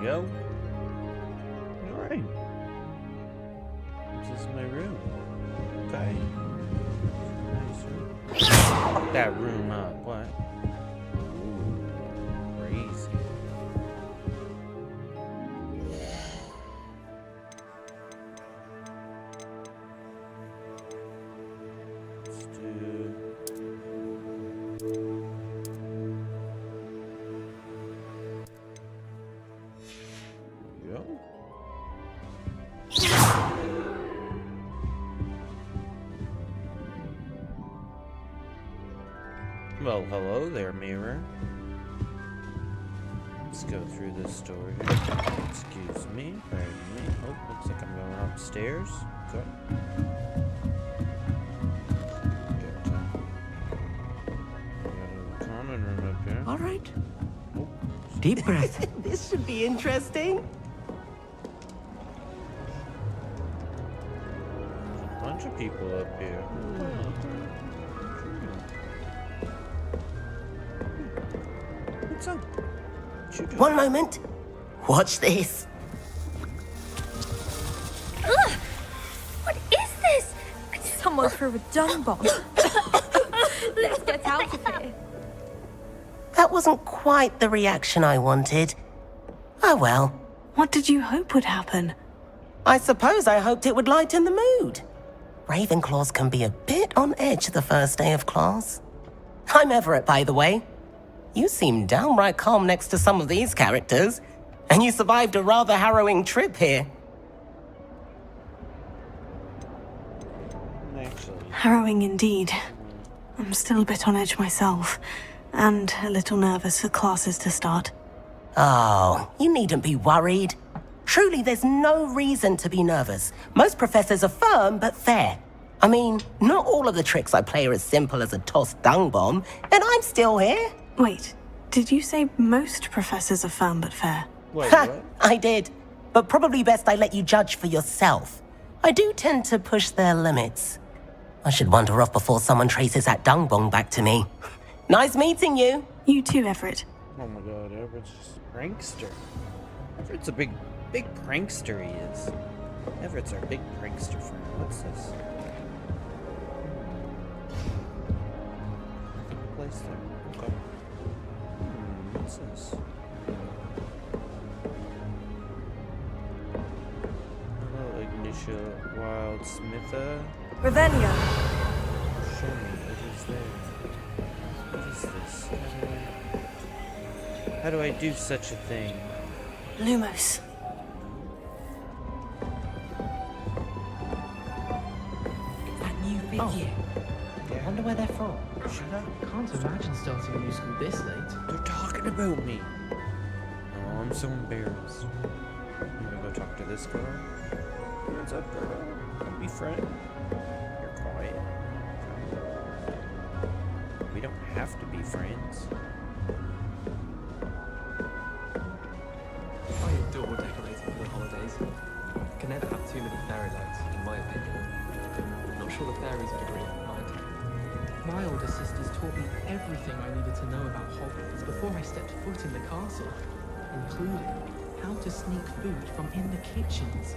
go. Alright. This is my room. Okay. Nice room. Fuck that room up. What? Ooh, crazy. Let's do... Go. Well, hello there, mirror. Let's go through this door here. Excuse me, pardon me. Oh, looks like I'm going upstairs. Okay. Got a common room up here. All right. Oh, Deep breath. This should be interesting. a bunch of people up here. What's up? What you doing? One moment. Watch this. Ugh! What is this? Someone threw a dung bomb. Let's get out of here. That wasn't quite the reaction I wanted. Oh well. What did you hope would happen? I suppose I hoped it would lighten the mood. Ravenclaws can be a bit on edge the first day of class. I'm Everett, by the way. You seem downright calm next to some of these characters, and you survived a rather harrowing trip here. Actually, Harrowing indeed. I'm still a bit on edge myself, and a little nervous for classes to start. Oh, you needn't be worried. Truly, there's no reason to be nervous. Most professors are firm but fair. I mean, not all of the tricks I play are as simple as a tossed dung bomb, and I'm still here. Wait, did you say most professors are firm but fair? wait, Ha, what? I did. But probably best I let you judge for yourself. I do tend to push their limits. I should wander off before someone traces that dung bomb back to me. Nice meeting you. You too, Everett. Oh my god, Everett's just a prankster. Everett's a big prankster, he is. Everett's our big prankster friend. What's this? Nothing place there. Okay. What's this? Hello, Ignitia Wildsmitha. Ravelia. Show me what is there. What is this? How do I do such a thing? Lumos. That new figure. I wonder where they're from. Shut up. Can't imagine starting a new school this late. They're talking about me. Oh, I'm so embarrassed. I'm gonna go talk to this girl. What's up, girl? Don't be friend. You're quiet. We don't have to be friends. I adore decorating for the holidays. Can never have too many fairy lights, in my opinion. Not sure the fairies would agree with mine. My older sisters taught me everything I needed to know about Hogwarts before I stepped foot in the castle, including how to sneak food from in the kitchens.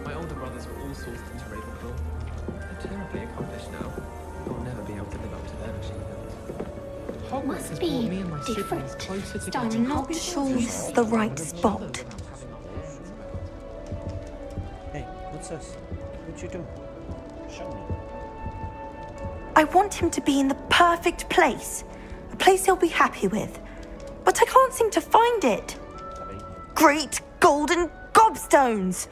My older brothers were all sourced into Ravenclaw. They're terribly accomplished now. I'll never be able to live up to their achievements. Hogwarts has Must brought be me and my siblings different. closer Still, together. I'm not sure this is the right spot. Hey, what's this? What you doing? Show me. I want him to be in the perfect place. A place he'll be happy with. But I can't seem to find it. Sorry. Great golden gobstones!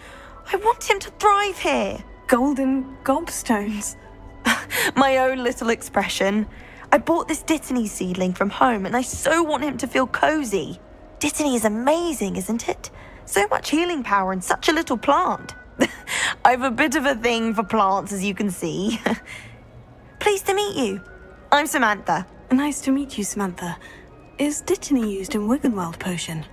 I want him to thrive here. Golden gobstones. My own little expression. I bought this Dittany seedling from home and I so want him to feel cozy. Dittany is amazing, isn't it? So much healing power in such a little plant. I've a bit of a thing for plants, as you can see. Pleased to meet you. I'm Samantha. Nice to meet you, Samantha. Is Dittany used in Wiggenweld potion?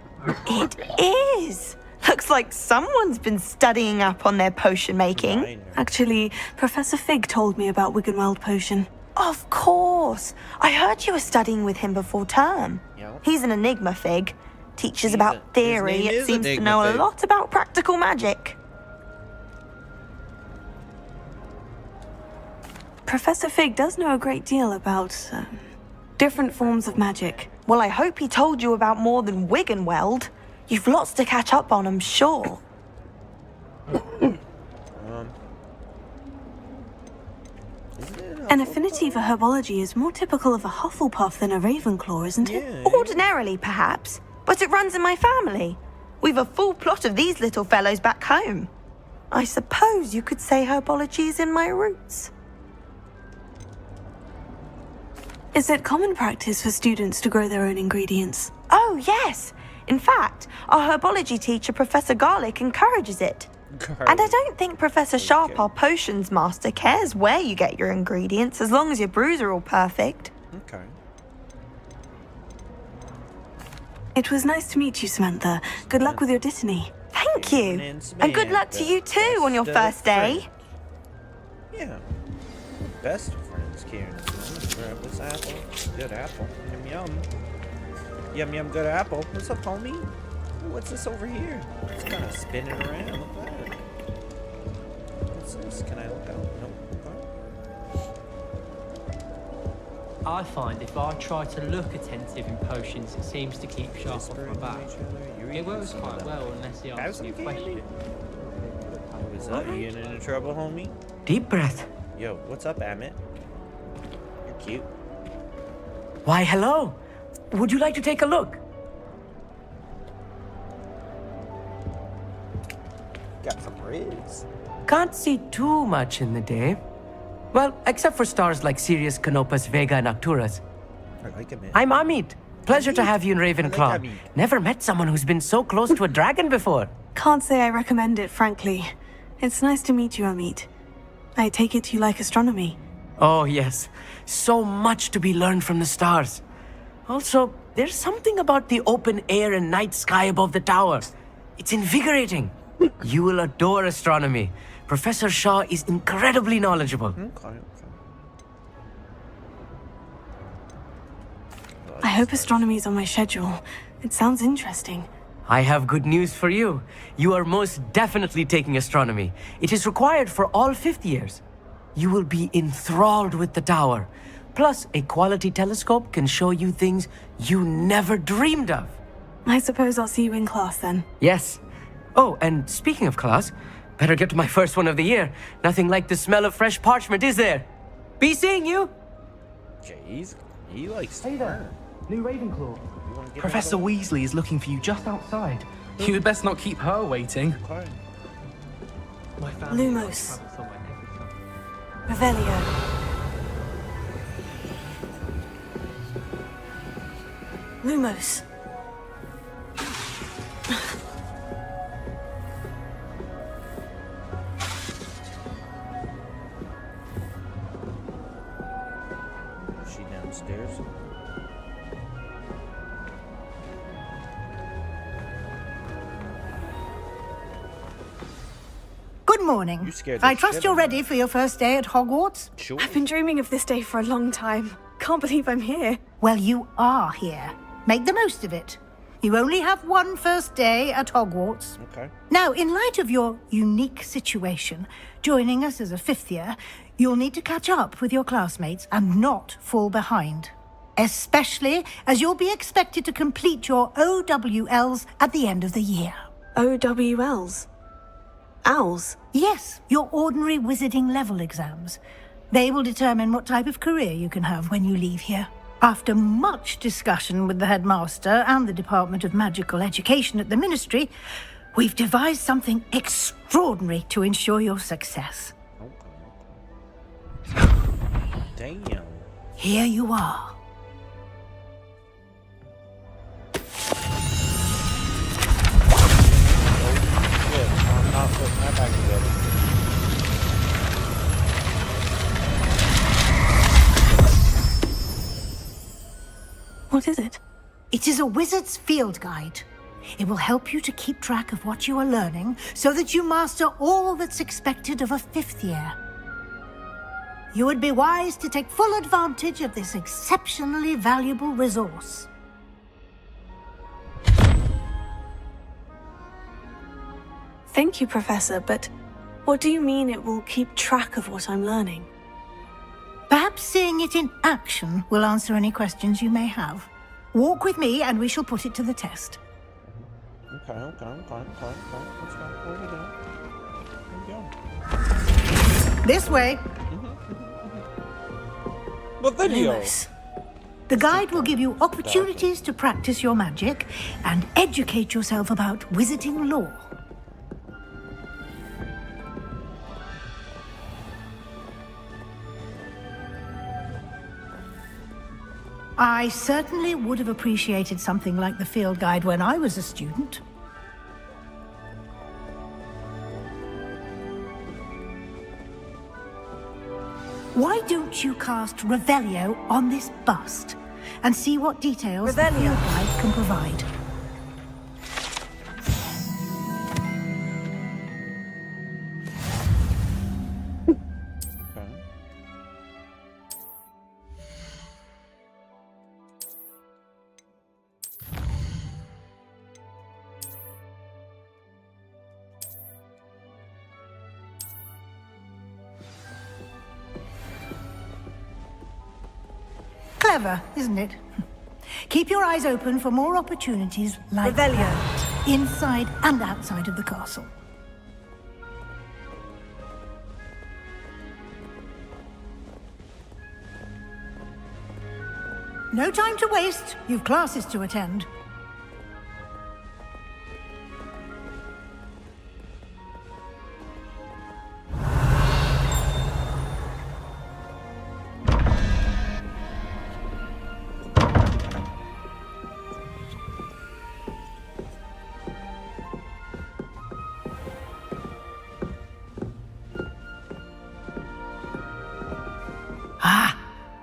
It is. Looks like someone's been studying up on their potion making. Minor. Actually, Professor Fig told me about Wiggenweld potion. Of course. I heard you were studying with him before term. Yeah. He's an enigma, Fig. Teaches His about theory, name it is seems to Enigma know a Fig. lot about practical magic. Professor Fig does know a great deal about different forms of magic. Well, I hope he told you about more than wig and weld. You've lots to catch up on, I'm sure. Isn't it An affinity for herbology is more typical of a Hufflepuff than a Ravenclaw, isn't it? Yeah. Ordinarily, perhaps, but it runs in my family. We've a full plot of these little fellows back home. I suppose you could say herbology is in my roots. Is it common practice for students to grow their own ingredients? Oh, yes. In fact, our herbology teacher, Professor Garlick, encourages it. And I don't think Professor Sharp, our potions master, cares where you get your ingredients as long as your brews are all perfect. Okay. It was nice to meet you, Samantha. Good luck with your Dittany. Thank you. And good luck to you too on your first day. Yeah. Best of friends, Kieran. Grab this apple. Good apple. Yum yum. Yum yum, good apple. What's up, homie? Ooh, what's this over here? It's kind of spinning around. Look at that. What's this? Can I look out? Nope. Okay. I find if I try to look attentive in potions, it seems to keep sharp off my back. It works quite well unless he asks me a question. What's up? You getting into trouble, homie? Deep breath. Yo, what's up, Amit? You're cute. Why, hello. Would you like to take a look? Got some ribs. Can't see too much in the day. Well, except for stars like Sirius, Canopus, Vega, and Arcturus. I like him, man. I'm Amit. Pleasure to have you in Ravenclaw. Amit. Never met someone who's been so close to a dragon before. Can't say I recommend it, frankly. It's nice to meet you, Amit. I take it you like astronomy. Oh, yes. So much to be learned from the stars. Also, there's something about the open air and night sky above the tower. It's invigorating. You will adore astronomy. Professor Shaw is incredibly knowledgeable. Okay. I hope astronomy's on my schedule. It sounds interesting. I have good news for you. You are most definitely taking astronomy. It is required for all fifth years. You will be enthralled with the tower. Plus, a quality telescope can show you things you never dreamed of. I suppose I'll see you in class then. Yes. Oh, and speaking of class, better get to my first one of the year. Nothing like the smell of fresh parchment, is there? Be seeing you. Jeez, he likes to Hey there, new Ravenclaw. You wanna get Professor another Weasley is looking for you just outside. You'd best not keep her waiting. one? Okay. My family Lumos. likes to travel somewhere every summer. Revelio. Lumos. Is she downstairs? Good morning. You scared the I trust shit you're out of ready for your first day at Hogwarts. Sure. I've been dreaming of this day for a long time. Can't believe I'm here. Well, you are here. Make the most of it. You only have one first day at Hogwarts. Okay. Now, in light of your unique situation, joining us as a fifth year, you'll need to catch up with your classmates and not fall behind. Especially as you'll be expected to complete your OWLs at the end of the year. OWLs. Owls. Yes, your ordinary wizarding level exams. They will determine what type of career you can have when you leave here. After much discussion with the headmaster and the Department of Magical Education at the Ministry, we've devised something extraordinary to ensure your success. Damn. Here you are. Good. I'm not putting that back together. What is it? It is a wizard's field guide. It will help you to keep track of what you are learning so that you master all that's expected of a fifth year. You would be wise to take full advantage of this exceptionally valuable resource. Thank you, Professor, but what do you mean it will keep track of what I'm learning? Perhaps seeing it in action will answer any questions you may have. Walk with me and we shall put it to the test. Okay. Let's go. Where are we going? Where are we going? This way. What video? Lewis. The guide will give you opportunities to practice your magic and educate yourself about wizarding lore. I certainly would have appreciated something like the field guide when I was a student. Why don't you cast Revelio on this bust and see what details the field guide can provide? Clever, isn't it? Keep your eyes open for more opportunities like that, inside and outside of the castle. No time to waste. You've classes to attend.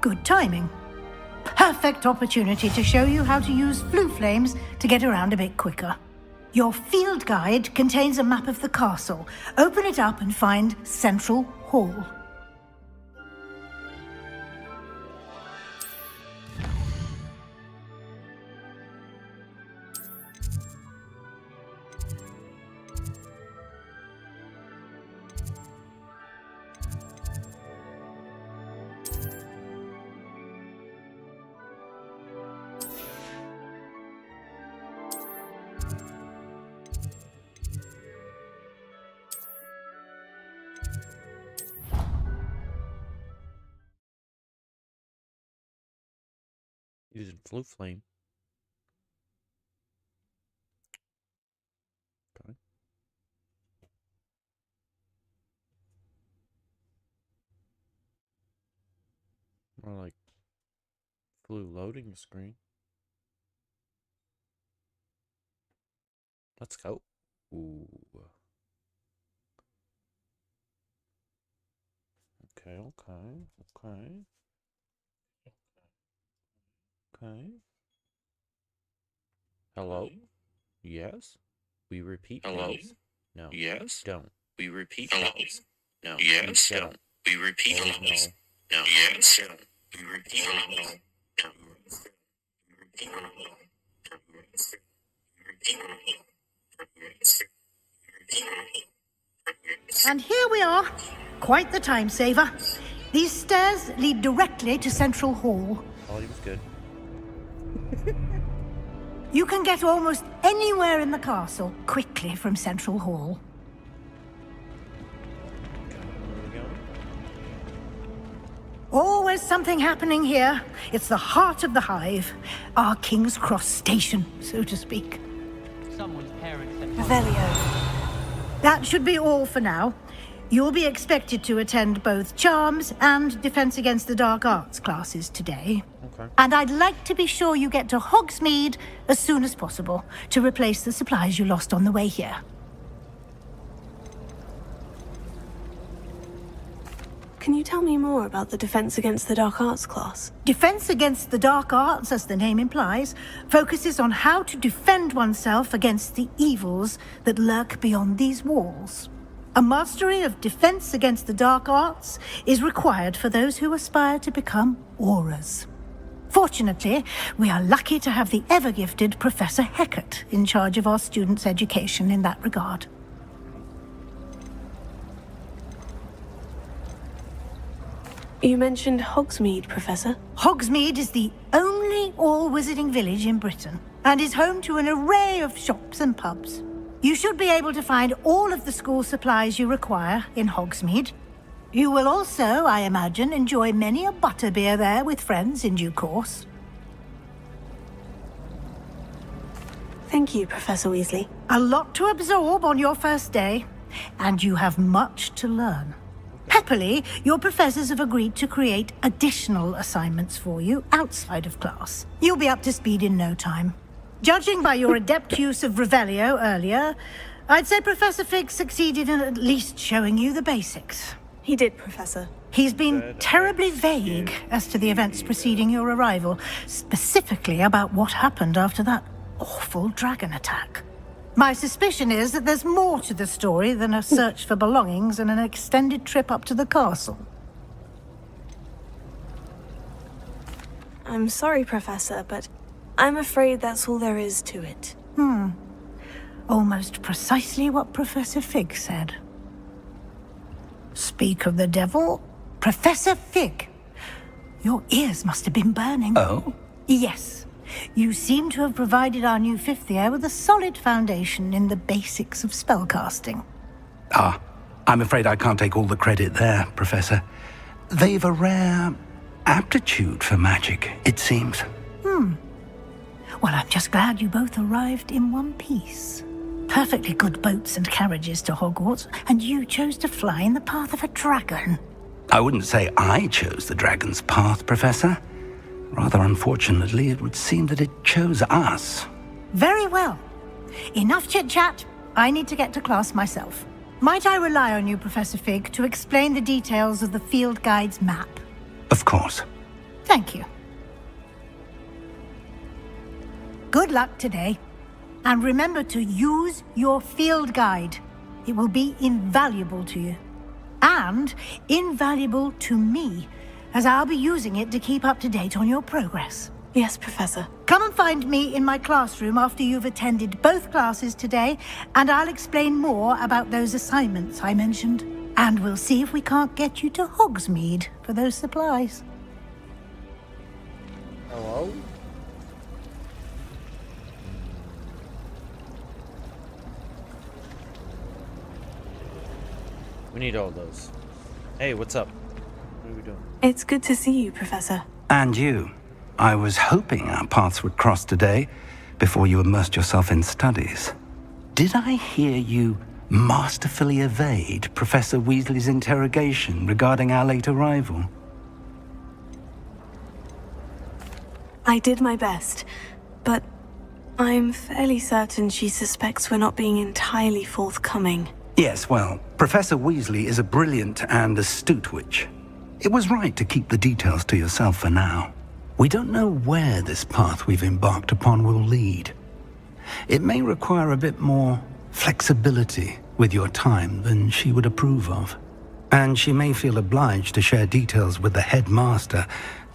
Good timing. Perfect opportunity to show you how to use flue flames to get around a bit quicker. Your field guide contains a map of the castle. Open it up and find Central Hall. Using flue flame. Okay. More like flue loading screen. Let's go. Ooh. Okay. Hello? Yes? We repeat Hello? things. No. Yes? Don't. We repeat Hello? things. No. Yes? Don't. We repeat Oh, things. no. No. Yes? We repeat things. No. And here we are. Quite the time saver. These stairs lead directly to Central Hall. Volume's good. You can get almost anywhere in the castle quickly from Central Hall. Always something happening here. It's the heart of the hive. Our King's Cross station, so to speak. Someone's parents sent Revelio. That should be all for now. You'll be expected to attend both Charms and Defense Against the Dark Arts classes today. Okay. And I'd like to be sure you get to Hogsmeade as soon as possible to replace the supplies you lost on the way here. Can you tell me more about the Defense Against the Dark Arts class? Defense Against the Dark Arts, as the name implies, focuses on how to defend oneself against the evils that lurk beyond these walls. A mastery of Defense Against the Dark Arts is required for those who aspire to become auras. Fortunately, we are lucky to have the ever-gifted Professor Heckert in charge of our students' education in that regard. You mentioned Hogsmeade, Professor. Hogsmeade is the only all-wizarding village in Britain and is home to an array of shops and pubs. You should be able to find all of the school supplies you require in Hogsmeade. You will also, I imagine, enjoy many a butterbeer there with friends in due course. Thank you, Professor Weasley. A lot to absorb on your first day, and you have much to learn. Happily, your professors have agreed to create additional assignments for you outside of class. You'll be up to speed in no time. Judging by your adept use of Revelio earlier, I'd say Professor Fig succeeded in at least showing you the basics. He did, Professor. He's been terribly vague as to the events preceding your arrival, specifically about what happened after that awful dragon attack. My suspicion is that there's more to the story than a search for belongings and an extended trip up to the castle. I'm sorry, Professor, but I'm afraid that's all there is to it. Almost precisely what Professor Fig said. Speak of the devil, Professor Fig. Your ears must have been burning. Oh? Yes. You seem to have provided our new fifth year with a solid foundation in the basics of spellcasting. Ah, I'm afraid I can't take all the credit there, Professor. They've a rare aptitude for magic, it seems. Well, I'm just glad you both arrived in one piece. Perfectly good boats and carriages to Hogwarts, and you chose to fly in the path of a dragon. I wouldn't say I chose the dragon's path, Professor. Rather unfortunately, it would seem that it chose us. Very well. Enough chit-chat. I need to get to class myself. Might I rely on you, Professor Fig, to explain the details of the field guide's map? Of course. Thank you. Good luck today. And remember to use your field guide. It will be invaluable to you. And invaluable to me, as I'll be using it to keep up to date on your progress. Yes, Professor. Come and find me in my classroom after you've attended both classes today, and I'll explain more about those assignments I mentioned. And we'll see if we can't get you to Hogsmeade for those supplies. Hello? We need all those. Hey, what's up? What are we doing? It's good to see you, Professor. And you. I was hoping our paths would cross today, before you immersed yourself in studies. Did I hear you masterfully evade Professor Weasley's interrogation regarding our late arrival? I did my best, but I'm fairly certain she suspects we're not being entirely forthcoming. Yes, well, Professor Weasley is a brilliant and astute witch. It was right to keep the details to yourself for now. We don't know where this path we've embarked upon will lead. It may require a bit more flexibility with your time than she would approve of. And she may feel obliged to share details with the headmaster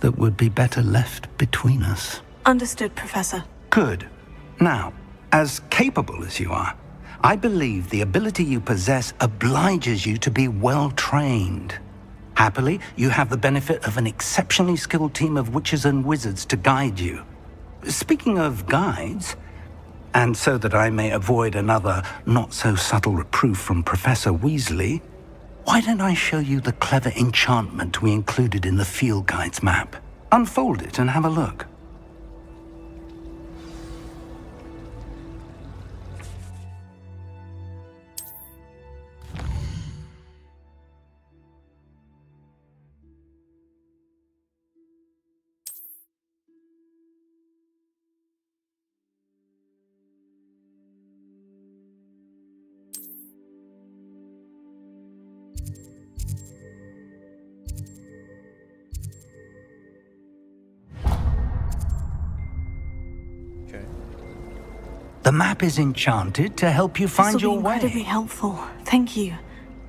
that would be better left between us. Understood, Professor. Good. Now, as capable as you are, I believe the ability you possess obliges you to be well trained. Happily, you have the benefit of an exceptionally skilled team of witches and wizards to guide you. Speaking of guides, and so that I may avoid another not-so-subtle reproof from Professor Weasley, why don't I show you the clever enchantment we included in the field guide's map? Unfold it and have a look. The map is enchanted to help you find your way. This will be incredibly helpful. Thank you.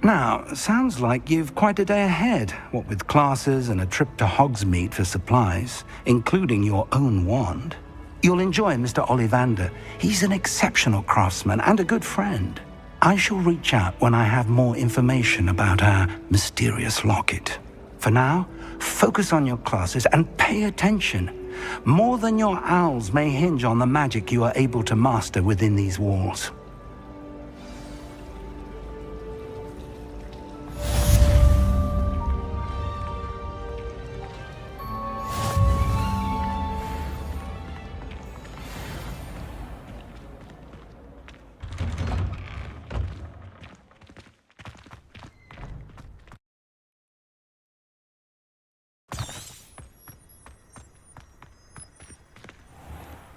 Now, sounds like you've quite a day ahead, what with classes and a trip to Hogsmeade for supplies, including your own wand. You'll enjoy Mr. Ollivander. He's an exceptional craftsman and a good friend. I shall reach out when I have more information about our mysterious locket. For now, focus on your classes and pay attention. More than your owls may hinge on the magic you are able to master within these walls.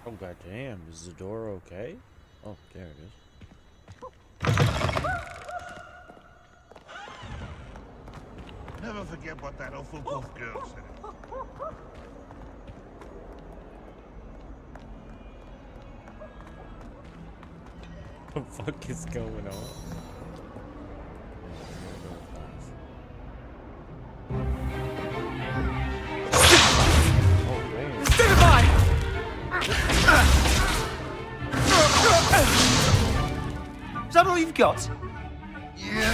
Oh goddamn! Is the door okay? Oh, there it is. Never forget what that Hufflepuff girl said. What the fuck is going on? Is that all you've got? Yeah.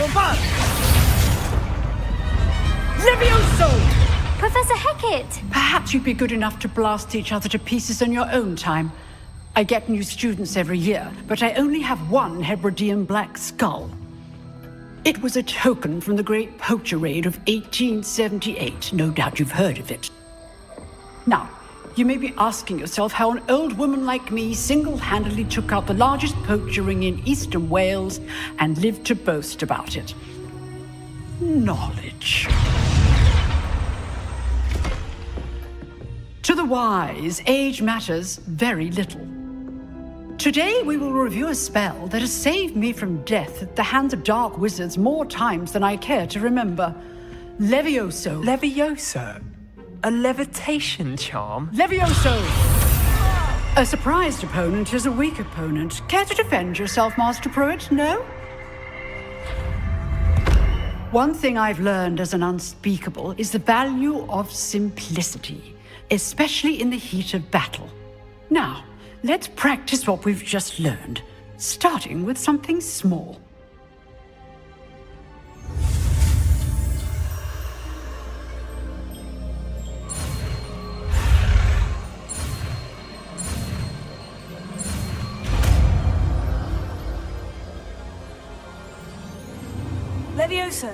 Levioso! Professor Hecat! Perhaps you'd be good enough to blast each other to pieces in your own time. I get new students every year, but I only have one Hebridean black skull. It was a token from the Great Poacher Raid of 1878. No doubt you've heard of it. Now, you may be asking yourself how an old woman like me single-handedly took out the largest poacher ring in eastern Wales and lived to boast about it. Knowledge. To the wise, age matters very little. Today we will review a spell that has saved me from death at the hands of dark wizards more times than I care to remember. Levioso. Levioso? A levitation charm? Levioso! A surprised opponent is a weak opponent. Care to defend yourself, Master Pruitt? No? One thing I've learned as an unspeakable is the value of simplicity, especially in the heat of battle. Now, let's practice what we've just learned, starting with something small. Levioso.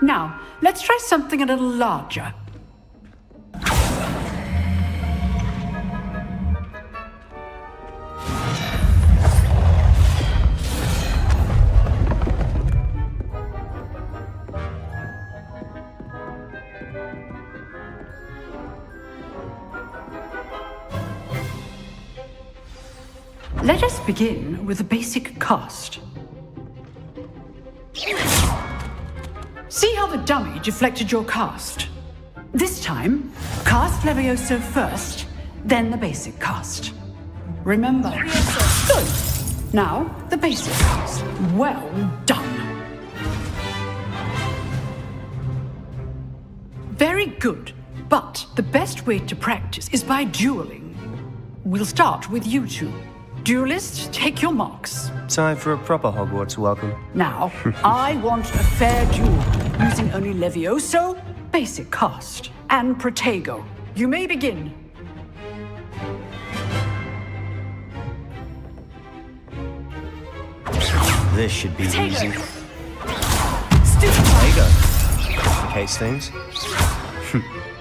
Now, let's try something a little larger. Let us begin with a basic cast. See how the dummy deflected your cast? This time, cast Levioso first, then the basic cast. Remember. Good. Now, the basic cast. Well done. Very good. But the best way to practice is by dueling. We'll start with you two. Duelists, take your marks. Time for a proper Hogwarts welcome. Now, I want a fair duel, using only Levioso, basic cast, and Protego. You may begin. This should be easy. Stupid. Case things.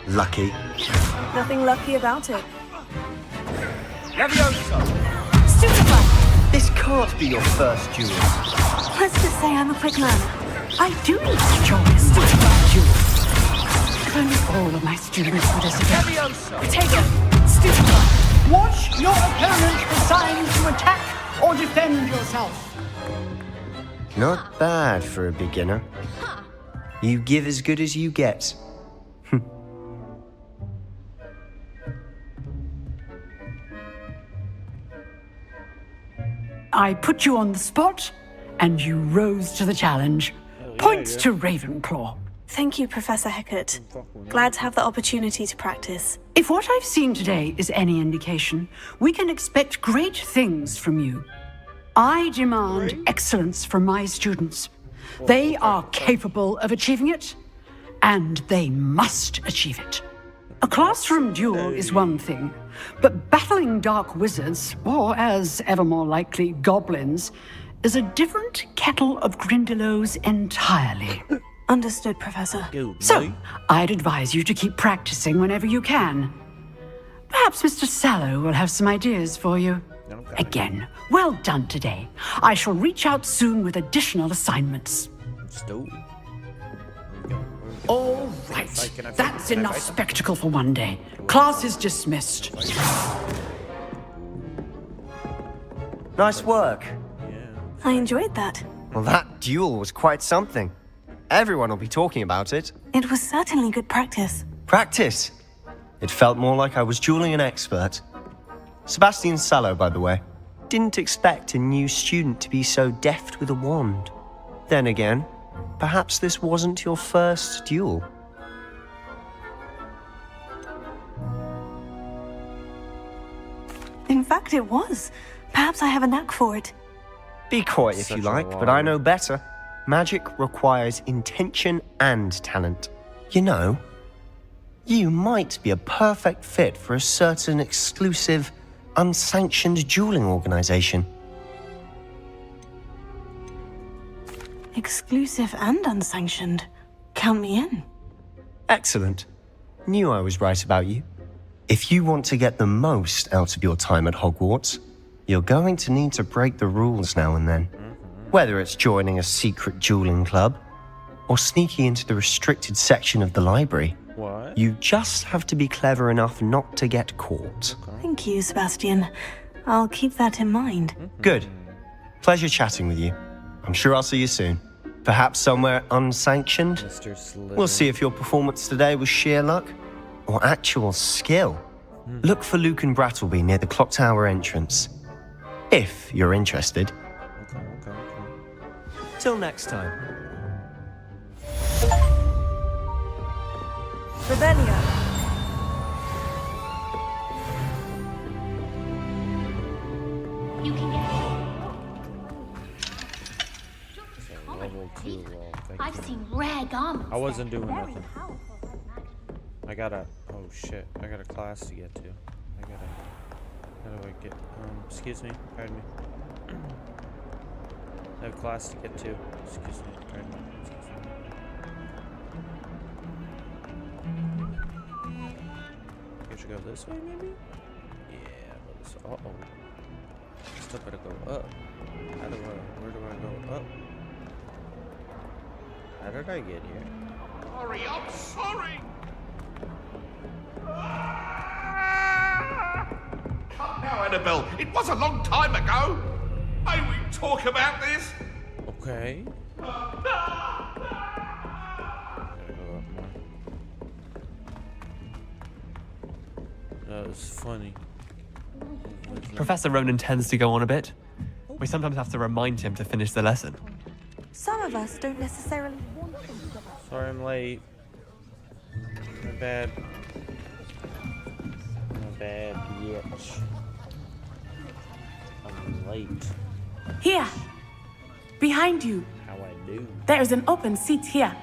Lucky. Nothing lucky about it. Levioso! Stupefy. This can't be your first duel. Let's just say I'm a quick learner. I do need to join a stupefy duel. If only all of my students would disappear. Levioso! Protego. Stupefy. Watch your opponent for signs to attack or defend yourself. Not bad for a beginner. You give as good as you get. I put you on the spot, and you rose to the challenge. Points to Ravenclaw. Thank you, Professor Heckert. Glad to have the opportunity to practice. If what I've seen today is any indication, we can expect great things from you. I demand excellence from my students. They are capable of achieving it, and they must achieve it. A classroom duel is one thing, but battling dark wizards, or as ever more likely, goblins, is a different kettle of Grindylows entirely. Understood, Professor. So, I'd advise you to keep practicing whenever you can. Perhaps Mr. Sallow will have some ideas for you. Again, well done today. I shall reach out soon with additional assignments. All right, that's enough spectacle for one day. Class is dismissed. Nice work. I enjoyed that. Well, that duel was quite something. Everyone will be talking about it. It was certainly good practice. Practice? It felt more like I was dueling an expert. Sebastian Sallow, by the way. Didn't expect a new student to be so deft with a wand. Then again, perhaps this wasn't your first duel. In fact, it was. Perhaps I have a knack for it. Be coy if you like, but I know better. Magic requires intention and talent. You know, you might be a perfect fit for a certain exclusive, unsanctioned dueling organization. Exclusive and unsanctioned. Count me in. Excellent. Knew I was right about you. If you want to get the most out of your time at Hogwarts, you're going to need to break the rules now and then. Whether it's joining a secret dueling club or sneaking into the restricted section of the library, you just have to be clever enough not to get caught. Thank you, Sebastian. I'll keep that in mind. Good. Pleasure chatting with you. I'm sure I'll see you soon. Perhaps somewhere unsanctioned? We'll see if your performance today was sheer luck or actual skill. Look for Luke and Brattleby near the clock tower entrance. If you're interested. Till next time. Rebellion. You can get Level 2 roll. I've seen rare garments. I wasn't doing nothing. I gotta. Oh shit! I got a class to get to. I gotta. How do I get? Excuse me. Pardon me. I have a class to get to. Excuse me. Pardon me. Excuse me. I should go this way, maybe. Yeah. But this. Uh oh. Still gotta go up. How do I? Where do I go up? How did I get here? Sorry, I'm sorry. Come now, Annabelle. It was a long time ago. May we talk about this? Okay. Gotta go up more. That was funny. Professor Ronan tends to go on a bit. We sometimes have to remind him to finish the lesson. Some of us don't necessarily want them to. Sorry I'm late. My bad. My bad, bitch. I'm late. Here! Behind you! How I do? There's an open seat here.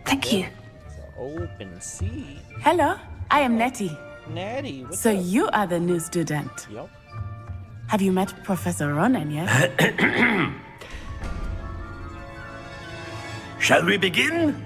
Thank you. It's an open seat. Hello, I am Nettie. Natty, what's So up? you are the new student. Yup. Have you met Professor Ronan yet? Shall we begin?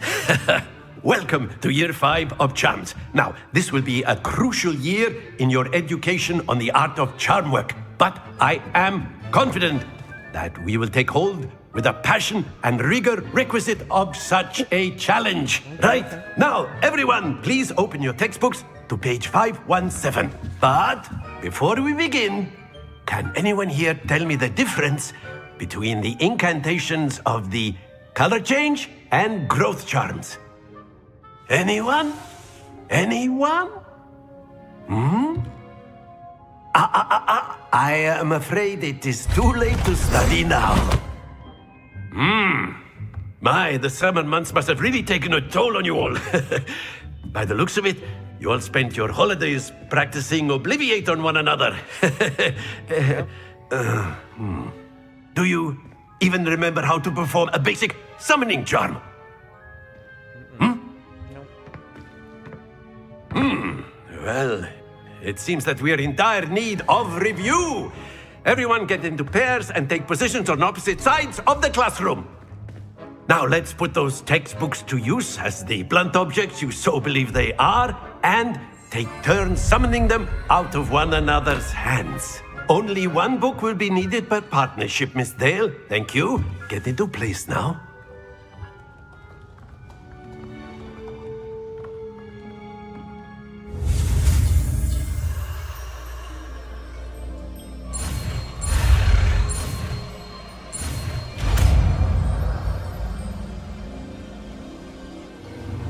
Welcome to Year 5 of Charms. Now, this will be a crucial year in your education on the art of charm work, but I am confident that we will take hold with the passion and rigor requisite of such a challenge. Right? Now, everyone, please open your textbooks to page 517. But before we begin, can anyone here tell me the difference between the incantations of the color change and growth charms? Anyone? Anyone? I am afraid it is too late to study now. My, the summer months must have really taken a toll on you all. By the looks of it, you all spent your holidays practicing Obliviate on one another. Do you even remember how to perform a basic summoning charm? Well, it seems that we are in dire need of review. Everyone get into pairs and take positions on opposite sides of the classroom. Now let's put those textbooks to use as the blunt objects you so believe they are, and take turns summoning them out of one another's hands. Only one book will be needed per partnership, Miss Dale. Thank you. Get into place now.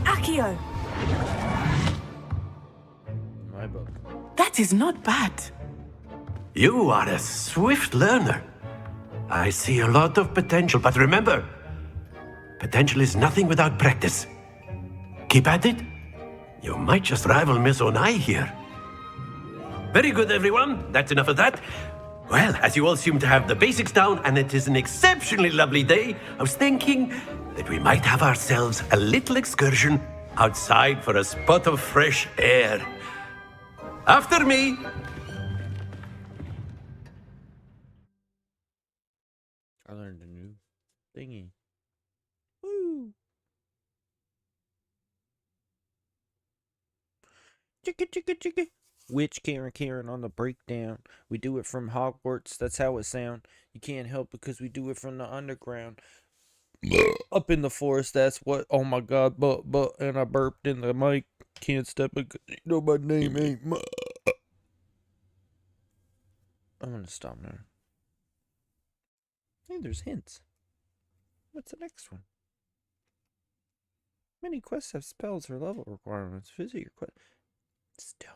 Accio! My book. That is not bad. You are a swift learner. I see a lot of potential, but remember, potential is nothing without practice. Keep at it. You might just rival Miss Onai here. Very good, everyone. That's enough of that. Well, as you all seem to have the basics down, and it is an exceptionally lovely day, I was thinking that we might have ourselves a little excursion outside for a spot of fresh air. After me. I learned a new thingy. Woo! Chicka chicka chicka. Witch Karen on the breakdown. We do it from Hogwarts. That's how it sound. You can't help because we do it from the underground. Up in the forest. That's what. Oh my God! But and I burped in the mic. Can't step because you know my name ain't. I'm gonna stop now. Hey, there's hints. What's the next one? Many quests have spells or level requirements. Visit your quest. Stonehenge.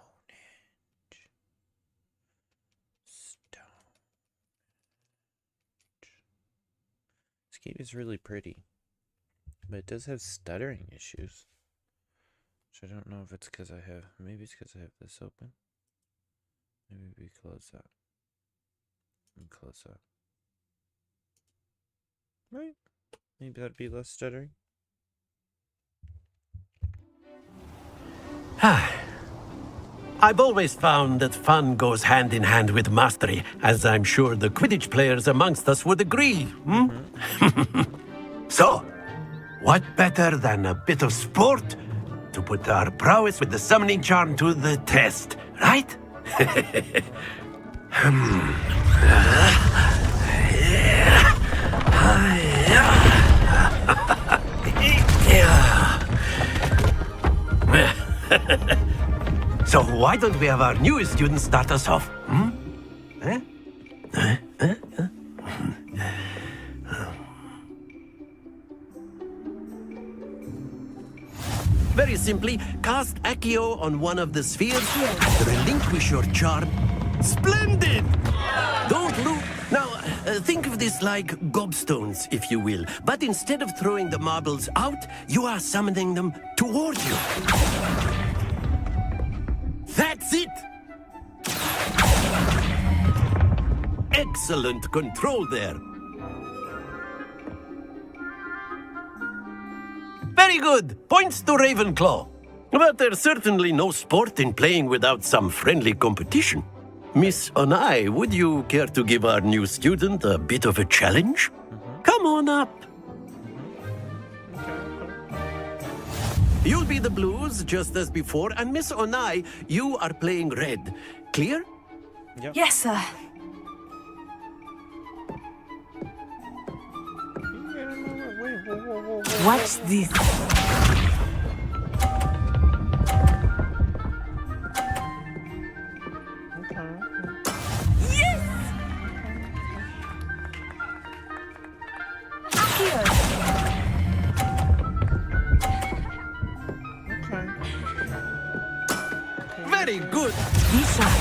This game is really pretty, but it does have stuttering issues. Which I don't know if it's because I have. Maybe it's because I have this open. Maybe we close that. And close that. Right? Maybe that'd be less stuttering. I've always found that fun goes hand in hand with mastery, as I'm sure the Quidditch players amongst us would agree. So, what better than a bit of sport to put our prowess with the summoning charm to the test, right? So why don't we have our newest student start us off? Very simply, cast Accio on one of the spheres and relinquish your charm. Splendid! Don't look. Now, think of this like gobstones, if you will. But instead of throwing the marbles out, you are summoning them towards you. That's it! Excellent control there. Very good. Points to Ravenclaw. But there's certainly no sport in playing without some friendly competition. Miss Onai, would you care to give our new student a bit of a challenge? Come on up. You'll be the blues, just as before, and Miss Onai, you are playing red. Clear? Yep. Yes, sir. Watch this. Yes! Accio! Very good. Be sharp.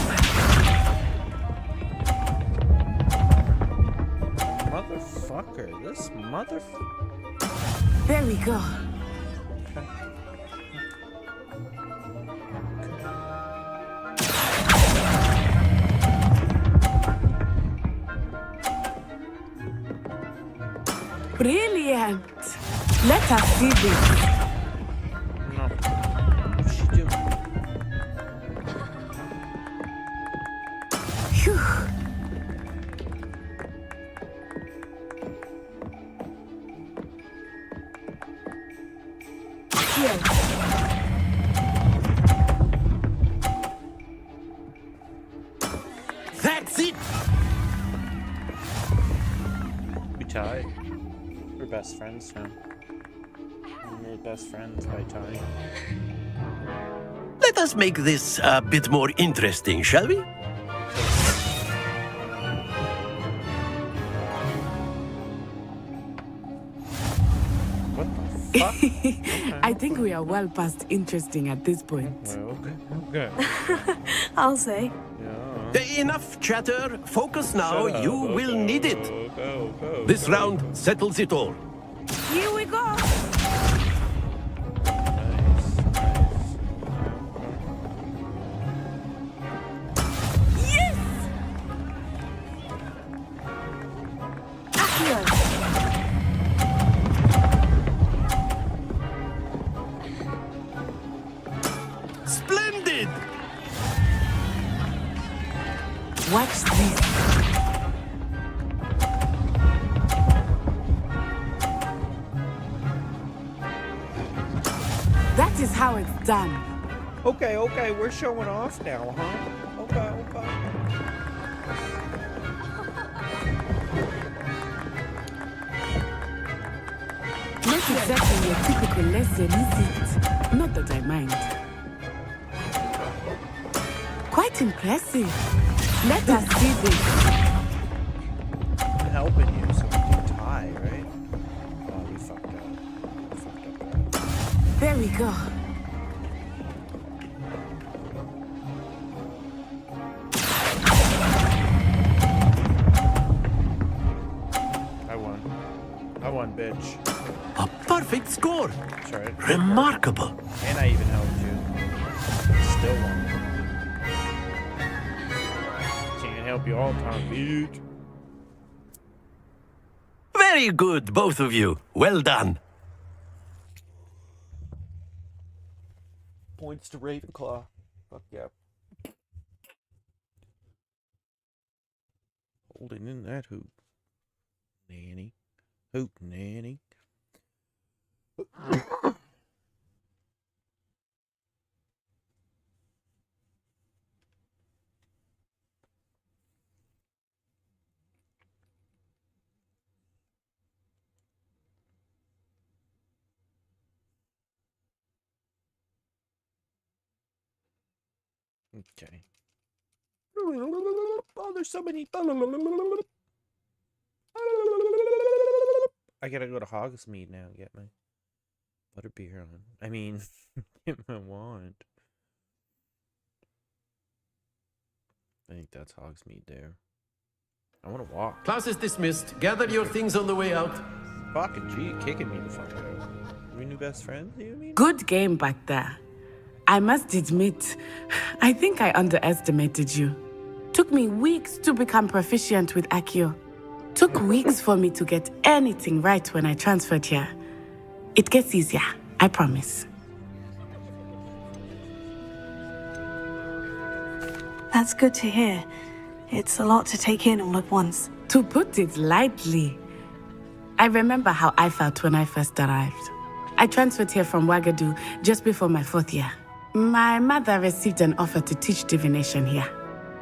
Motherfucker, this motherfucker. There we go. Brilliant. Let us see this. No. What's she doing? Phew. Here. That's it! We tied. We're best friends now. We're best friends by tying. Let us make this a bit more interesting, shall we? What the fuck? I think we are well past interesting at this point. Okay. I'll say. Enough chatter. Focus now. Shut up. You will need it. Go. This round settles it all. Here we go. Yes! Accio. Splendid! Watch this. That is how it's done. Okay, we're showing off now, huh? Okay. Not exactly your typical lesson, is it? Not that I mind. Quite impressive. Let us see this. I'm helping you so we can tie, right? Oh, we fucked up. There we go. I won, bitch. A perfect score. That's right. Remarkable. And I even helped you. Still won. Can't help you all the time, bitch. Very good, both of you. Well done. Points to Ravenclaw. Fuck yeah. Holding in that hoop. Nanny. Hoop nanny. Okay. Oh, there's so many. I gotta go to Hogsmeade now and get my butterbeer on. I mean, get my wand. I think that's Hogsmeade there. I want to walk. Class is dismissed. Gather your things on the way out. Fucking G, kicking me the fuck out. We new best friends, you mean? Good game back there. I must admit, I think I underestimated you. Took me weeks to become proficient with Accio. Took weeks for me to get anything right when I transferred here. It gets easier, I promise. That's good to hear. It's a lot to take in all at once. To put it lightly, I remember how I felt when I first arrived. I transferred here from Ouagadougou just before my 4th year. My mother received an offer to teach divination here.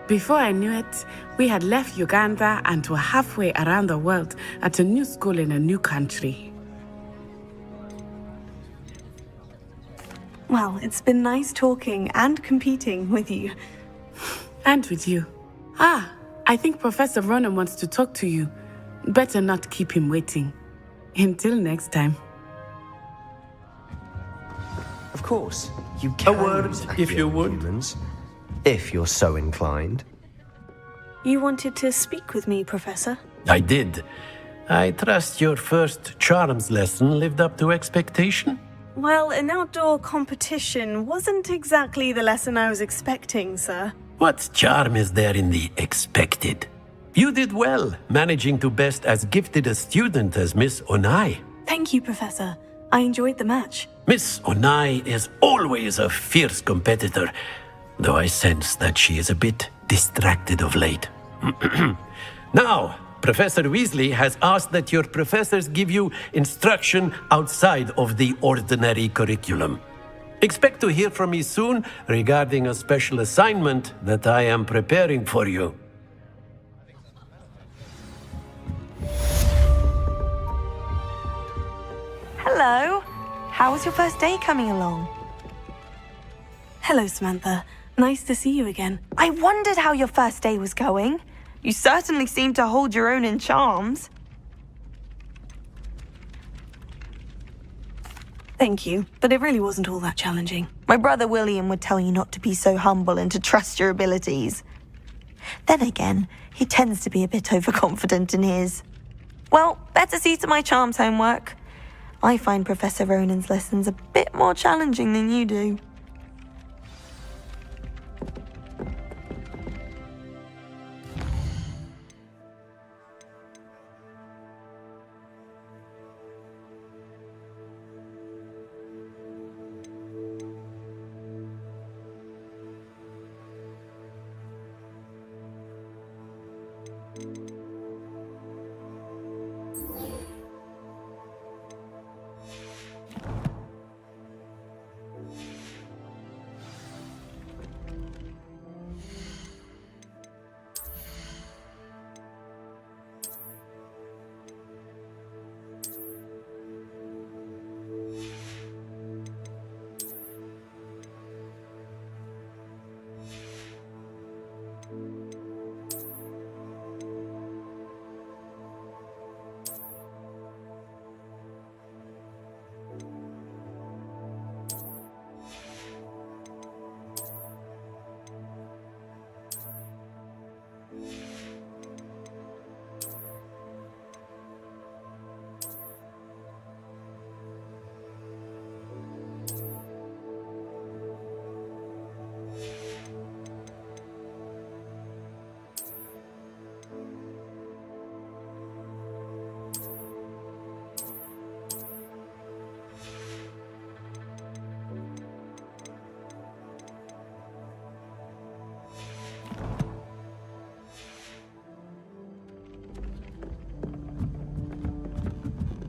Before I knew it, we had left Uganda and were halfway around the world at a new school in a new country. Well, it's been nice talking and competing with you. And with you. Ah, I think Professor Ronan wants to talk to you. Better not keep him waiting. Until next time. Of course, you can. A word, if you would. Humans, if you're so inclined. You wanted to speak with me, Professor? I did. I trust your first charms lesson lived up to expectation? Well, an outdoor competition wasn't exactly the lesson I was expecting, sir. What charm is there in the expected? You did well, managing to best as gifted a student as Miss Onai. Thank you, Professor. I enjoyed the match. Miss Onai is always a fierce competitor, though I sense that she is a bit distracted of late. Now, Professor Weasley has asked that your professors give you instruction outside of the ordinary curriculum. Expect to hear from me soon regarding a special assignment that I am preparing for you. Hello. How was your first day coming along? Hello, Samantha. Nice to see you again. I wondered how your first day was going. You certainly seem to hold your own in charms. Thank you, but it really wasn't all that challenging. My brother William would tell you not to be so humble and to trust your abilities. Then again, he tends to be a bit overconfident in his. Well, better see to my charms homework. I find Professor Ronan's lessons a bit more challenging than you do.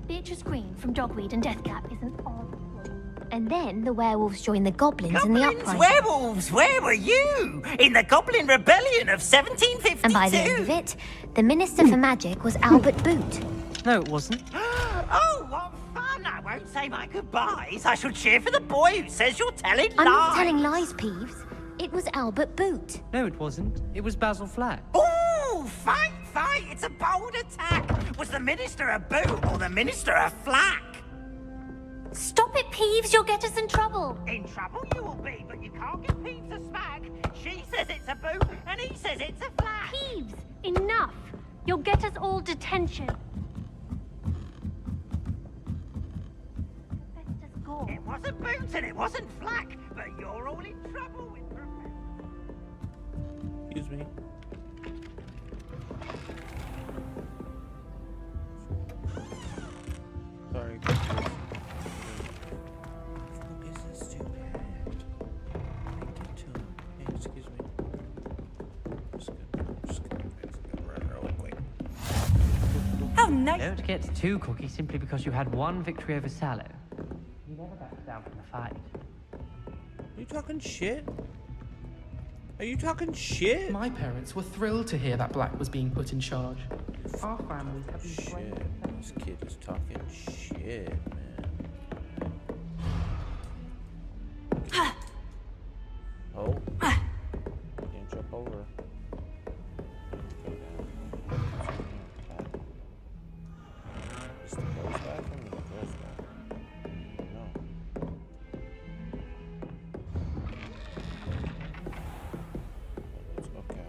Beatrice Green from Dogweed and Deathcap is an odd woman. And then the werewolves join the goblins in the uprising. Werewolves, where were you? In the Goblin Rebellion of 1752. And by the end of it, the Minister for Magic was Albert Boot. No, it wasn't. Oh, what fun! I won't say my goodbyes. I shall cheer for the boy who says you're telling lies. I'm not telling lies, Peeves. It was Albert Boot. No, it wasn't. It was Basil Flack. Ooh, fight! It's a bold attack. Was the Minister a boot or the Minister a flack? Stop it, Peeves. You'll get us in trouble. In trouble you will be, but you can't give Peeves a smack. She says it's a boot and he says it's a flack. Peeves, enough. You'll get us all detention. Let's just go. It wasn't boot and it wasn't flack, but you're all in trouble with Excuse me. Sorry. Focus is too bad. Hey, excuse me. Just gonna run really quick. Oh, no. Don't get too cocky simply because you had one victory over Sallow. You never backed down from the fight. Are you talking shit? Are you talking shit? My parents were thrilled to hear that Black was being put in charge. Our families have been Shit. This kid is talking shit, man. Oh. Can't jump over. Is the boys' bathroom or the girls' bathroom? No. Okay.